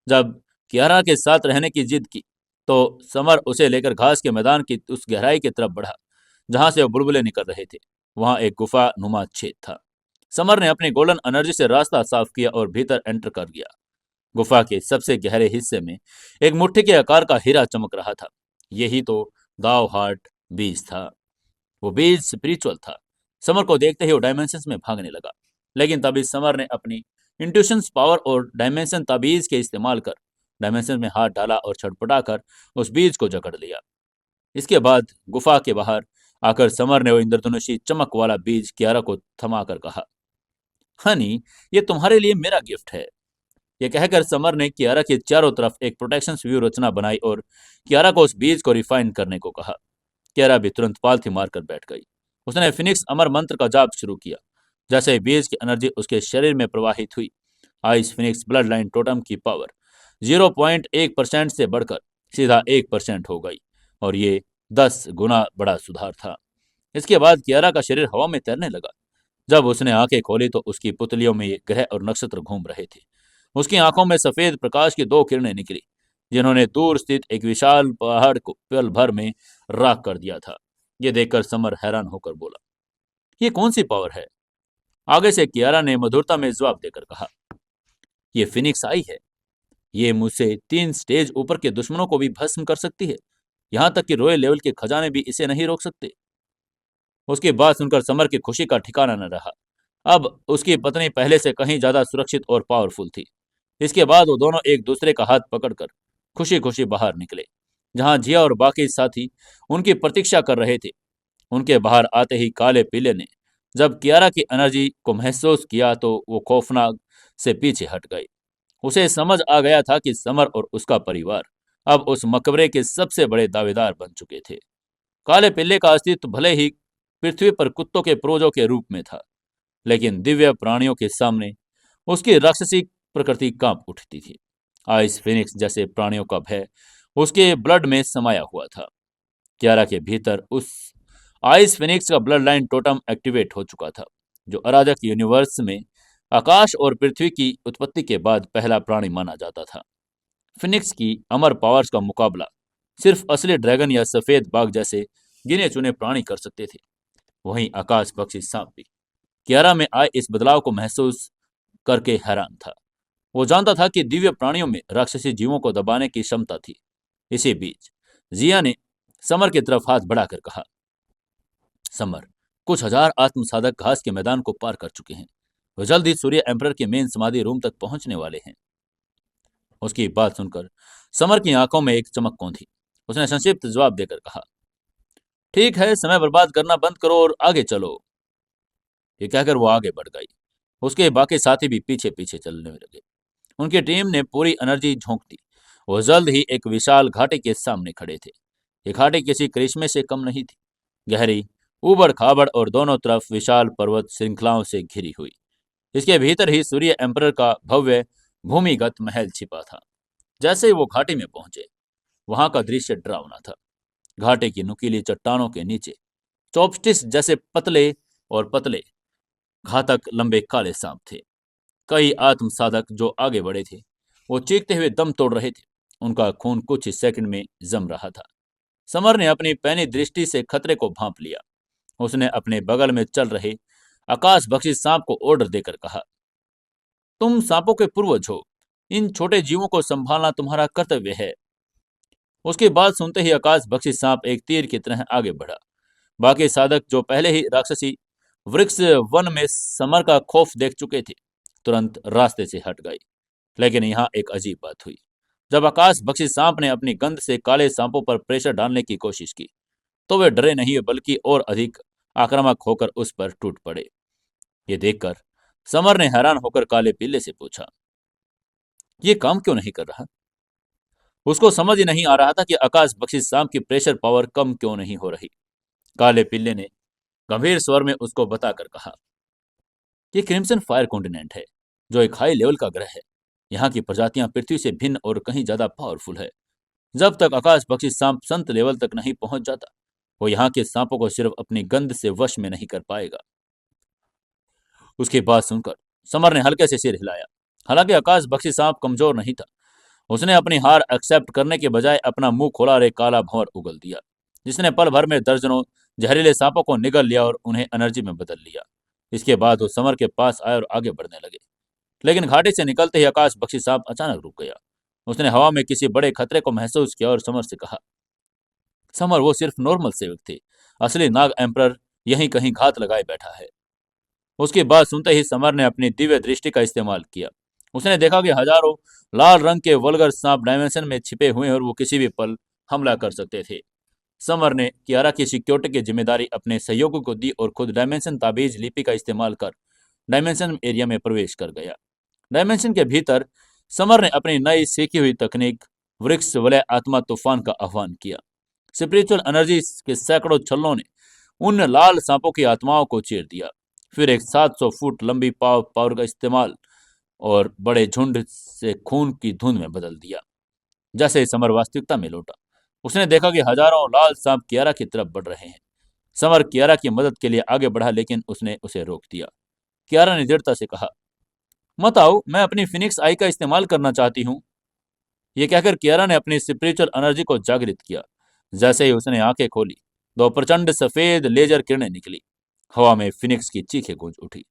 जब कियारा के साथ रहने की जिद की तो समर उसे लेकर घास के मैदान की उस गहराई की तरफ बढ़ा जहां से वो बुलबुले निकल रहे थे। वहां एक गुफा नुमा छेद था। समर ने अपनी गोल्डन एनर्जी से रास्ता साफ किया और भीतर एंटर कर गया। गुफा के सबसे गहरे हिस्से में एक मुट्ठी के आकार का हीरा चमक रहा था। यही तो दाव हार्ट बीज था। वो बीज स्पिरिचुअल था। समर को देखते ही वो डायमेंशंस में भागने लगा, लेकिन तभी समर ने अपनी इंट्यूशंस पावर और डायमेंशन ताबीज के इस्तेमाल कर डायमेंशन में हाथ डाला और छटपटाकर उस बीज को जकड़ लिया। इसके बाद गुफा के बाहर आकर समर ने वो इंद्रधनुषी चमक वाला बीज कियारा को थमा कर कहा, हनी, ये तुम्हारे लिए मेरा गिफ्ट है। ये कहकर समर ने कियारा के चारों तरफ एक प्रोटेक्शन व्यू रचना बनाई और कियारा को उस बीज को रिफाइन करने को कहा। कियारा भी तुरंत पालथी मारकर बैठ गई। उसने फिनिक्स अमर मंत्र का जाप शुरू किया। जैसे ही बीज की एनर्जी उसके शरीर में प्रवाहित हुई, ice Phoenix blood line totem की पावर 0.1% से बढ़कर सीधा 1% हो गई और ये 10 गुना बड़ा सुधार था। इसके बाद कियारा का शरीर हवा में तैरने लगा। जब उसने आंखें खोली तो उसकी पुतलियों में ये ग्रह और नक्षत्र घूम रहे थे। उसकी आंखों में सफेद प्रकाश की 2 किरणें निकली, जिन्होंने दूर स्थित एक विशाल पहाड़ को पल भर में राख कर दिया था। ये देखकर समर हैरान होकर बोला, ये कौन सी पावर है? आगे से कियारा ने मधुरता में जवाब देकर कहा, ये फिनिक्स आई है। ये मुझसे 3 स्टेज ऊपर के दुश्मनों को भी भस्म कर सकती है। यहां तक कि रॉयल लेवल के खजाने भी इसे नहीं रोक सकते। उसकी बात सुनकर समर की खुशी का ठिकाना न रहा। अब उसकी पत्नी पहले से कहीं ज्यादा सुरक्षित और पावरफुल थी। इसके बाद वो दोनों एक दूसरे का हाथ पकड़कर खुशी खुशी बाहर निकले, जहां जिया और बाकी साथी उनकी प्रतीक्षा कर रहे थे। उनके बाहर आते ही काले पीले ने जब कियारा की एनर्जी को महसूस किया तो वो खौफनाक से पीछे हट गए। उसे समझ आ गया था कि समर और उसका परिवार अब उस मकबरे के सबसे बड़े दावेदार बन चुके थे। काले पिल्ले का अस्तित्व भले ही पृथ्वी पर कुत्तों के पूर्वजों के रूप में था, लेकिन दिव्य प्राणियों के सामने उसकी राक्षसी प्रकृति कांप उठती थी। आइस फिनिक्स जैसे प्राणियों का भय उसके ब्लड में समाया हुआ था। कियारा के भीतर उस आइस फिनिक्स का ब्लड लाइन टोटम एक्टिवेट हो चुका था, जो अराजक यूनिवर्स में आकाश और पृथ्वी की उत्पत्ति के बाद पहला प्राणी माना जाता था। फिनिक्स की अमर पावर्स का मुकाबला सिर्फ असली ड्रैगन या सफेद बाघ जैसे गिने चुने प्राणी कर सकते थे। वहीं आकाश पक्षी सांप भी कियारा में आए इस बदलाव को महसूस करके हैरान था। वो जानता था कि दिव्य प्राणियों में राक्षसी जीवों को दबाने की क्षमता थी। इसी बीच जिया ने समर की तरफ हाथ बढ़ाकर कहा, समर, कुछ हजार आत्मसाधक घास के मैदान को पार कर चुके हैं। वे जल्द ही सूर्य एम्परर के मेन समाधि रूम तक पहुंचने वाले हैं। उसकी बात सुनकर समर की आंखों में एक चमक कौंधी। उसने संक्षिप्त जवाब देकर कहा, ठीक है, समय बर्बाद करना बंद करो और आगे चलो। ये कहकर वो आगे बढ़ गई। उसके बाकी साथी भी पीछे पीछे चलने लगे। उनकी टीम ने पूरी एनर्जी झोंक दी। वो जल्द ही एक विशाल घाटी के सामने खड़े थे। ये घाटी किसी करिश्मे से कम नहीं थी। गहरी, ऊबड़ खाबड़ और दोनों तरफ विशाल पर्वत श्रृंखलाओं से घिरी हुई। इसके भीतर ही सूर्य एम्परर का भव्य भूमिगत महल छिपा था। जैसे ही वो घाटी में पहुंचे, वहां का दृश्य डरावना था। घाटी की नुकीली चट्टानों के नीचे चॉपस्टिक्स जैसे पतले और पतले घातक लंबे काले सांप थे। कई आत्म साधक जो आगे बढ़े थे, वो चीखते हुए दम तोड़ रहे थे। उनका खून कुछ ही सेकंड में जम रहा था। समर ने अपनी पैनी दृष्टि से खतरे को भांप लिया। उसने अपने बगल में चल रहे आकाश बख्शी सांप को ऑर्डर देकर कहा, तुम सांपों के पूर्वज हो। इन छोटे जीवों को संभालना तुम्हारा कर्तव्य है। उसकी बात सुनते ही आकाश बख्शी सांप एक तीर की तरह आगे बढ़ा। बाकी साधक जो पहले ही राक्षसी वृक्ष वन में समर का खौफ देख चुके थे, तुरंत रास्ते से हट गए। लेकिन यहाँ एक अजीब बात हुई। जब आकाश बख्शी सांप ने अपनी गंध से काले सांपों पर प्रेशर डालने की कोशिश की, तो वे डरे नहीं बल्कि और अधिक आक्रामक होकर उस पर टूट पड़े। ये देखकर समर ने हैरान होकर काले पिल्ले से पूछा, ये काम क्यों नहीं कर रहा? उसको समझ ही नहीं आ रहा था कि आकाश बख्शी सांप की प्रेशर पावर कम क्यों नहीं हो रही। काले पिल्ले ने गंभीर स्वर में उसको बताकर कहा, ये क्रिम्सन फायर कॉन्टिनेंट है, जो एक हाई लेवल का ग्रह है। यहाँ की प्रजातियां पृथ्वी से भिन्न और कहीं ज्यादा पावरफुल है। जब तक आकाश बख्शी सांप संत लेवल तक नहीं पहुंच जाता, वो यहाँ के सांपों को सिर्फ अपनी गंध से वश में नहीं कर पाएगा। उसकी बात सुनकर समर ने हल्के से सिर हिलाया। हालांकि आकाश बख्शी सांप कमजोर नहीं था। उसने अपनी हार एक्सेप्ट करने के बजाय अपना मुंह खोला और एक काला भंवर उगल दिया, जिसने पल भर में दर्जनों जहरीले सांपों को निगल लिया और उन्हें एनर्जी में बदल लिया। इसके बाद वो समर के पास आए और आगे बढ़ने लगे, लेकिन घाटी से निकलते ही आकाश बख्शी सांप अचानक रुक गया। उसने हवा में किसी बड़े खतरे को महसूस किया और समर से कहा, समर, वो सिर्फ नॉर्मल सेवक थे, असली नाग एम्परर यहीं कहीं घात लगाए बैठा है। उसकी बात सुनते ही समर ने अपनी दिव्य दृष्टि का इस्तेमाल किया। उसने देखा कि हजारों लाल रंग के वल्गर सांप डायमेंशन में छिपे हुए हैं और वो किसी भी पल हमला कर सकते थे। समर ने कियारा की सिक्योरिटी की जिम्मेदारी अपने सहयोगियों को दी और खुद डायमेंशन ताबीज लिपि का इस्तेमाल कर डायमेंशन एरिया में प्रवेश कर गया। डायमेंशन के भीतर समर ने अपनी नई सीखी हुई तकनीक वृक्ष वलय आत्मा तूफान का आह्वान किया। स्पिरिचुअल एनर्जी के सैकड़ों छल्लों ने उन लाल सांपों की आत्माओं को चीर दिया। फिर एक 700 फुट लंबी पावर का इस्तेमाल और बड़े झुंड से खून की धुंध में बदल दिया। जैसे ही समर वास्तविकता में लौटा, उसने देखा कि हजारों लाल सांप कियारा की तरफ बढ़ रहे हैं। समर कियारा की मदद के लिए आगे बढ़ा, लेकिन उसने उसे रोक दिया। कियारा ने दृढ़ता से कहा, मत आओ, मैं अपनी फिनिक्स आई का इस्तेमाल करना चाहती हूँ। ये कहकर कियारा ने अपनी स्पिरिचुअल एनर्जी को जागृत किया। जैसे ही उसने आंखें खोली, दो प्रचंड सफेद लेजर किरणें निकली। हवा में फिनिक्स की चीखें गूंज उठी।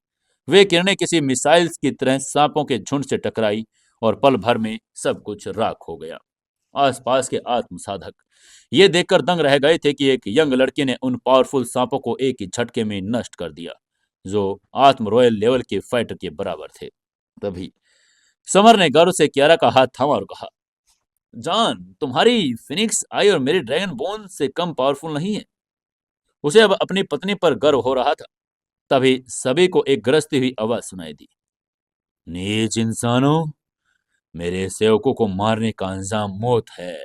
वे किरणें किसी मिसाइल्स की तरह सांपों के झुंड से टकराई और पल भर में सब कुछ राख हो गया। आसपास के आत्म साधक ये देखकर दंग रह गए थे कि एक यंग लड़की ने उन पावरफुल सांपों को एक ही झटके में नष्ट कर दिया, जो आत्म रॉयल लेवल के फाइटर के बराबर थे। तभी समर ने गर्व से कियारा का हाथ थामा और कहा, जान, तुम्हारी फिनिक्स आई और मेरी ड्रैगन बोन से कम पावरफुल नहीं है। उसे अब अपनी पत्नी पर गर्व हो रहा था। तभी सभी को एक गरजती हुई आवाज सुनाई दी, नीच इंसानों, मेरे सेवकों को मारने का अंजाम मौत है।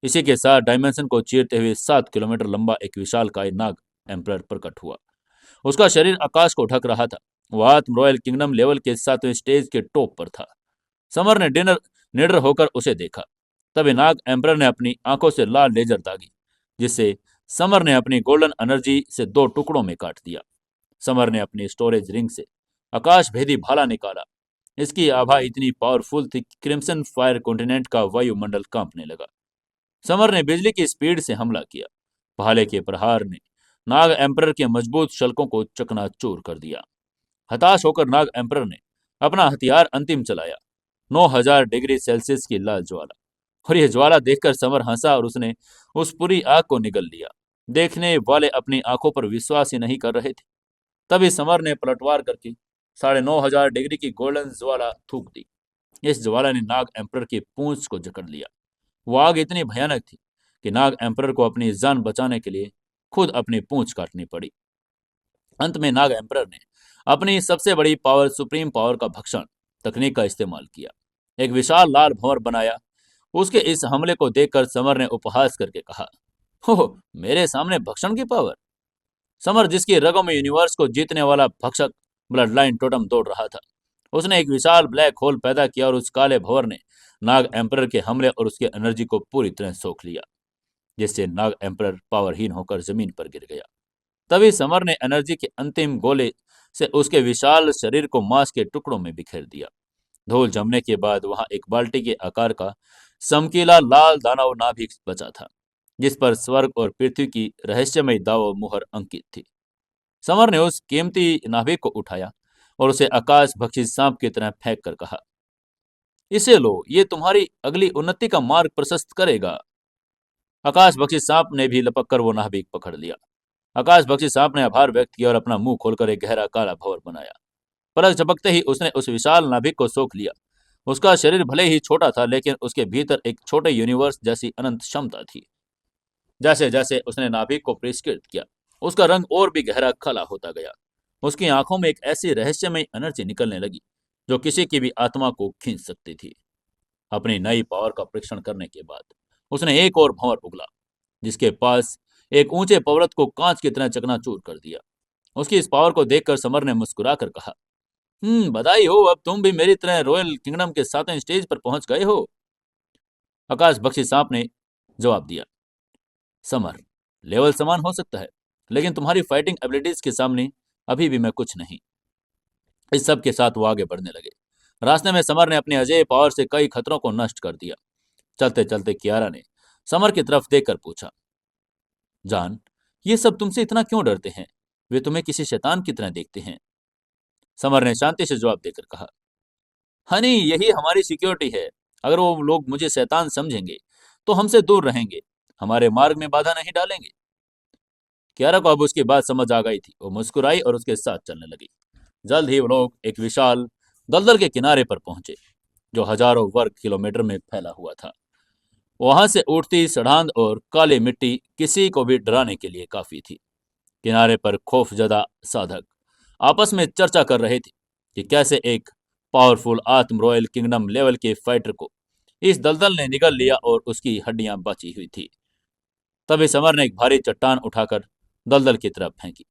इसी के साथ डायमेंशन को चीरते हुए 7 किलोमीटर लंबा एक विशालकाय नाग एम्परर प्रकट हुआ। उसका शरीर आकाश को ढक रहा था। वह आत्म रॉयल किंगडम लेवल के 7वें स्टेज के टॉप पर था। समर ने निडर होकर उसे देखा। तभी नाग एम्परर ने अपनी आंखों से लाल लेजर दागी, जिससे समर ने अपनी गोल्डन एनर्जी से 2 टुकड़ों में काट दिया। समर ने अपनी स्टोरेज रिंग से आकाश भेदी भाला निकाला। इसकी आभा इतनी पावरफुल थी कि क्रिम्सन फायर कॉन्टिनेंट का वायुमंडल कांपने लगा। समर ने बिजली की स्पीड से हमला किया। भाले के प्रहार ने नाग एम्परर के मजबूत शल्कों को चकनाचूर कर दिया। हताश होकर नाग एम्परर ने अपना हथियार अंतिम चलाया, 9000 डिग्री सेल्सियस की लाल ज्वाला। और यह ज्वाला देखकर समर हंसा और उसने उस पूरी आग को निगल लिया। देखने वाले अपनी आंखों पर विश्वास ही नहीं कर रहे थे। तभी समर ने पलटवार करके 9500 डिग्री की गोल्डन ज्वाला थूक दी। इस ज्वाला ने नाग एम्परर की पूंछ को जकड़ लिया। वो आग इतनी भयानक थी कि नाग एम्परर को अपनी जान बचाने के लिए खुद अपनी पूंछ काटनी पड़ी। अंत में नाग एम्परर ने अपनी सबसे बड़ी पावर, सुप्रीम पावर का भक्षण तकनीक का इस्तेमाल किया। एक विशाल लाल भंवर बनाया। उसके इस हमले को देखकर समर ने उपहास करके कहा, हो, मेरे सामने भक्षण की पावर। समर, जिसकी रगों में यूनिवर्स को जीतने वाला भक्षक ब्लड लाइन टोटम दौड़ रहा था, उसने एक विशाल ब्लैक होल पैदा किया और उस काले भंवर ने नाग एम्परर के हमले और उसकी एनर्जी को पूरी तरह सोख लिया, जिससे नाग एम्परर पावरहीन होकर जमीन पर गिर गया। तभी समर ने एनर्जी के अंतिम गोले से उसके विशाल शरीर को मांस के टुकड़ों में बिखेर दिया। धूल जमने के बाद वहां एक बाल्टी के आकार का चमकीला लाल दानव नाभिक बचा था, जिस पर स्वर्ग और पृथ्वी की रहस्यमय दाव मुहर अंकित थी। समर ने उस कीमती नाभिक को उठाया और उसे आकाश भक्षी सांप की तरह फेंक कर कहा, इसे लो, ये तुम्हारी अगली उन्नति का मार्ग प्रशस्त करेगा। आकाश बख्शी सांप ने भी लपक कर वो नाभिक पकड़ लिया। आकाश बख्शी सांप ने आभार व्यक्त किया और अपना मुंह खोलकर एक गहरा काला भंवर बनाया। पलक झपकते ही उसने उस विशाल नाभिक को सोख लिया। उसका शरीर भले ही छोटा था, लेकिन उसके भीतर एक छोटे यूनिवर्स जैसी अनंत क्षमता थी। जैसे जैसे उसने नाभिक को परिष्कृत किया, उसका रंग और भी गहरा काला होता गया। उसकी आंखों में एक ऐसी रहस्यमय एनर्जी निकलने लगी जो किसी की भी आत्मा को खींच सकती थी। अपनी नई पावर का परीक्षण करने के बाद उसने एक और भंवर उगला, जिसके पास एक ऊंचे पर्वत को कांच की तरह चकनाचूर कर दिया। उसकी इस पावर को देखकर समर ने मुस्कुराकर कहा, बधाई हो, अब तुम भी मेरी तरह रॉयल किंगडम के 7वें स्टेज पर पहुंच गए हो। आकाश बख्शी सांप ने जवाब दिया, समर, लेवल समान हो सकता है, लेकिन तुम्हारी फाइटिंग एबिलिटीज के सामने अभी भी मैं कुछ नहीं। इस सब के साथ वो आगे बढ़ने लगे। रास्ते में समर ने अपनी अजय पावर से कई खतरों को नष्ट कर दिया। चलते चलते कियारा ने समर की तरफ देखकर पूछा, जान, ये सब तुमसे इतना क्यों डरते हैं? वे तुम्हें किसी शैतान की तरह देखते हैं। समर ने शांति से जवाब देकर कहा, हनी, यही हमारी सिक्योरिटी है। अगर वो लोग मुझे शैतान समझेंगे तो हमसे दूर रहेंगे, हमारे मार्ग में बाधा नहीं डालेंगे। कियारा को अब उसकी बात समझ आ गई थी। वो मुस्कुराई और उसके साथ चलने लगी। जल्द ही वो लोग एक विशाल दलदल के किनारे पर पहुंचे, जो हजारों वर्ग किलोमीटर में फैला हुआ था। वहां से उठती सड़ांध और काली मिट्टी किसी को भी डराने के लिए काफी थी। किनारे पर खौफजदा साधक आपस में चर्चा कर रहे थे कि कैसे एक पावरफुल आत्म रॉयल किंगडम लेवल के फाइटर को इस दलदल ने निगल लिया और उसकी हड्डियां बची हुई थी। तभी समर ने एक भारी चट्टान उठाकर दलदल की तरफ फेंकी।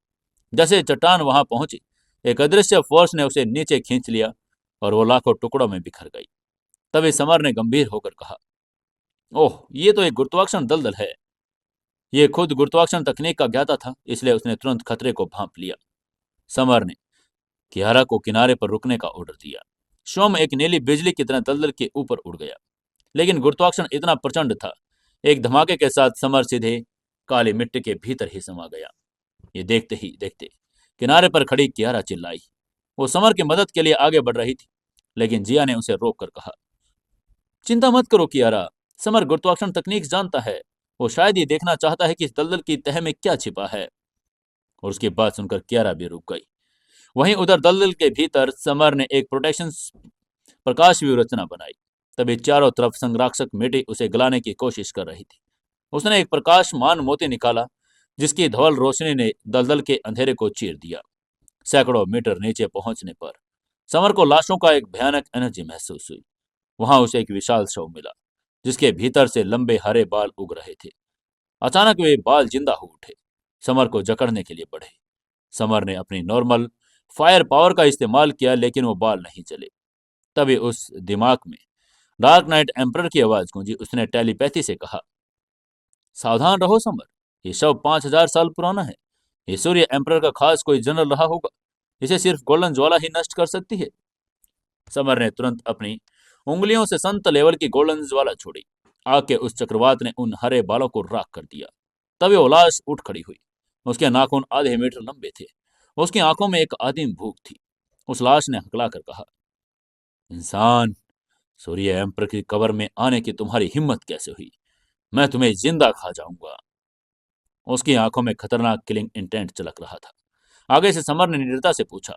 जैसे चट्टान वहां पहुंची, एक अदृश्य फोर्स ने उसे नीचे खींच लिया और वो लाखों टुकड़ों में बिखर गई। तभी समर ने गंभीर होकर कहा, ओह, ये तो एक गुरुत्वाकर्षण दलदल है। ये खुद गुरुत्वाकर्षण तकनीक का ज्ञाता था, इसलिए उसने तुरंत खतरे को भांप लिया। समर ने कियारा को किनारे पर रुकने का ऑर्डर दिया। शोम एक नीली बिजली की तरह दलदल के ऊपर उड़ गया, लेकिन गुरुत्वाकर्षण इतना प्रचंड था, एक धमाके के साथ समर सीधे काली मिट्टी के भीतर ही समा गया। ये देखते ही देखते किनारे पर खड़ी कियारा चिल्लाई। वो समर की मदद के लिए आगे बढ़ रही थी, लेकिन जिया ने उसे रोक कर कहा, चिंता मत करो कियारा, समर गुरुत्वाकर्षण तकनीक जानता है। वो शायद ये देखना चाहता है कि इस दलदल की तह में क्या छिपा है। और उसकी बात सुनकर कियारा भी रुक गई। वहीं उधर दलदल के भीतर समर ने एक प्रोटेक्शन प्रकाश व्यू रचना बनाई। तभी चारों तरफ संरक्षक मिट्टी उसे गलाने की कोशिश कर रही थी। उसने एक प्रकाशमान मोती निकाला, जिसकी धवल रोशनी ने दलदल के अंधेरे को चीर दिया। सैकड़ों मीटर नीचे पहुंचने पर समर को लाशों का एक भयानक एनर्जी महसूस हुई। वहां उसे एक विशाल शव मिला, जिसके भीतर से लंबे हरे बाल उग रहे थे। अचानक वे बाल जिंदा हो उठे, समर को जकड़ने के लिए बढ़े। समर ने अपनी नॉर्मल फायर पावर का इस्तेमाल किया, लेकिन वो बाल नहीं चले। तभी उस दिमाग में डार्क नाइट एम्परर की आवाज गूंजी। उसने टेलीपैथी से कहा, सावधान रहो समर, ये शव 5,000 साल पुराना है। ये सूर्य एम्परर का खास कोई जनरल रहा होगा। इसे सिर्फ गोल्डन ज्वाला ही नष्ट कर सकती है। समर ने तुरंत अपनी उंगलियों से संत लेवल की गोल्डन ज्वाला छोड़ी। आग के उस चक्रवात ने उन हरे बालों को राख कर दिया। तभी वो लाश उठ खड़ी हुई। उसके नाखून आधे मीटर लंबे थे। उसकी आंखों में एक आदिम भूख थी। उस लाश ने हकला कर कहा, इंसान, सूर्य एम्पर की कब्र में आने की तुम्हारी हिम्मत कैसे हुई? मैं तुम्हें जिंदा खा जाऊंगा। उसकी आंखों में खतरनाक किलिंग इंटेंट चलक रहा था। आगे से समर ने निडरता से पूछा,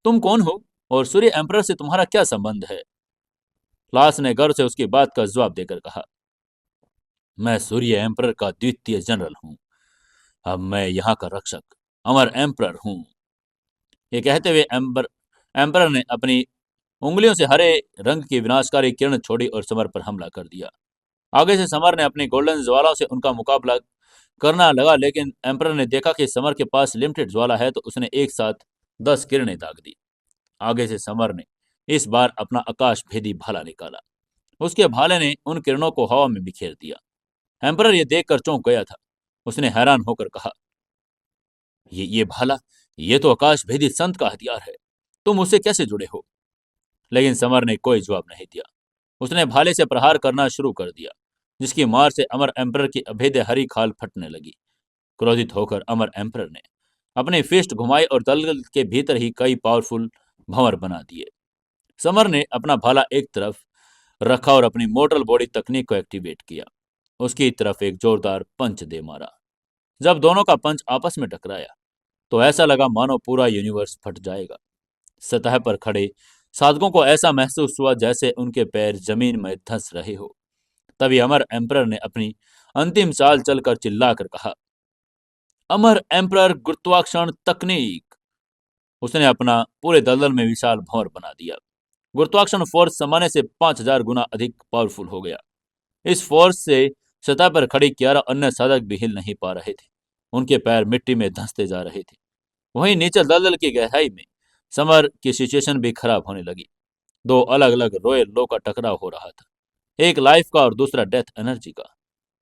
तुम कौन हो और सूर्य एम्परर से तुम्हारा क्या संबंध है? लाश ने गर्व से उसकी बात का जवाब देकर कहा, मैं सूर्य एम्परर का द्वितीय जनरल हूं। अब मैं यहाँ का रक्षक अमर एम्परर हूं। ये कहते हुए एम्परर ने अपनी उंगलियों से हरे रंग की विनाशकारी किरण छोड़ी और समर पर हमला कर दिया। आगे से समर ने अपनी गोल्डन ज्वाला से उनका मुकाबला करना लगा, लेकिन एम्परर ने देखा कि समर के पास लिमिटेड ज्वाला है, तो उसने एक साथ 10 किरणें दाग दी। आगे से समर ने इस बार अपना आकाश भेदी भाला निकाला। उसके भाले ने उन किरणों को हवा में बिखेर दिया। एम्परर ये देखकर चौंक गया था। उसने हैरान होकर कहा, ये भाला, ये तो आकाश भेदी संत का हथियार है। तुम उससे कैसे जुड़े हो? लेकिन समर ने कोई जवाब नहीं दिया। उसने भाले से प्रहार करना शुरू कर दिया, जिसकी मार से अमर एम्परर की अभेद्य हरी खाल फटने लगी। क्रोधित होकर अमर एम्परर ने अपनी फिस्ट घुमाई और दलदल के भीतर ही कई पावरफुल भंवर बना दिए। समर ने अपना भाला एक तरफ रखा और अपनी मोर्टल बॉडी तकनीक को एक्टिवेट किया। उसकी तरफ एक जोरदार पंच दे मारा। जब दोनों का पंच आपस में टकराया, तो ऐसा लगा मानो पूरा यूनिवर्स फट जाएगा। सतह पर खड़े साधकों को ऐसा महसूस हुआ जैसे उनके पैर जमीन में धंस रहे हो। तभी अमर एम्परर ने अपनी अंतिम चाल चलकर चिल्लाकर कहा, अमर एम्परर गुरुत्वाकर्षण तकनीक। उसने अपना पूरे दलदल में विशाल भंवर बना दिया। गुरुत्वाकर्षण फोर्स सामान्य से 5,000 गुना अधिक पावरफुल हो गया। इस फोर्स से सतह पर खड़ी कियारा अन्य साधक भी हिल नहीं पा रहे थे। उनके पैर मिट्टी में धंसते जा रहे थे। वहीं नीचे दलदल की गहराई में समर की सिचुएशन भी खराब होने लगी। दो अलग अलग रॉयल लो का टकराव हो रहा था, एक लाइफ का और दूसरा डेथ एनर्जी का।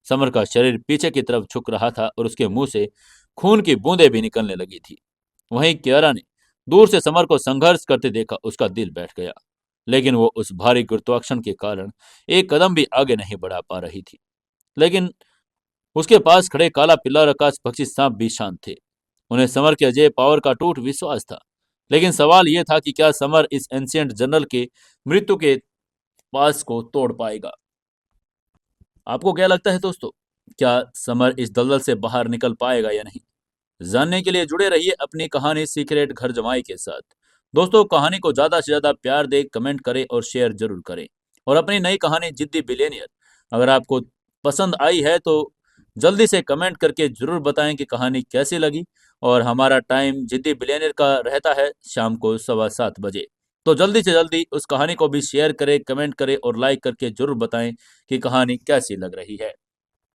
समर का शरीर पीछे की तरफ झुक रहा था और उसके मुंह से खून की बूंदें भी निकलने लगी थी। वहीं कियारा ने दूर से समर को संघर्ष करते देखा। उसका दिल बैठ गया, लेकिन वो उस भारी गुरुत्वाकर्षण के कारण एक कदम भी आगे नहीं बढ़ा पा रही थी। लेकिन उसके पास खड़े काला पिल्ला और आकाश पक्षी सांप भी शांत थे। उन्हें समर के अजय पावर का टूट विश्वास था। लेकिन सवाल यह था कि क्या समर इस एंशियंट जनरल के मृत्यु के पास को तोड़ पाएगा। आपको क्या लगता है दोस्तों, क्या समर इस दलदल से बाहर निकल पाएगा या नहीं? जानने के लिए जुड़े रहिए अपनी कहानी सीक्रेट घर जमाई के साथ। दोस्तों, कहानी को ज्यादा से ज्यादा प्यार दे, कमेंट करें और शेयर जरूर करें। और अपनी नई कहानी जिद्दी बिलियनियर अगर आपको पसंद आई है तो जल्दी से कमेंट करके जरूर बताएं कि कहानी कैसी लगी। और हमारा टाइम जिद्दी बिलियनियर का रहता है शाम को 7:15 बजे। तो जल्दी से जल्दी उस कहानी को भी शेयर करें, कमेंट करें और लाइक करके जरूर बताएं कि कहानी कैसी लग रही है।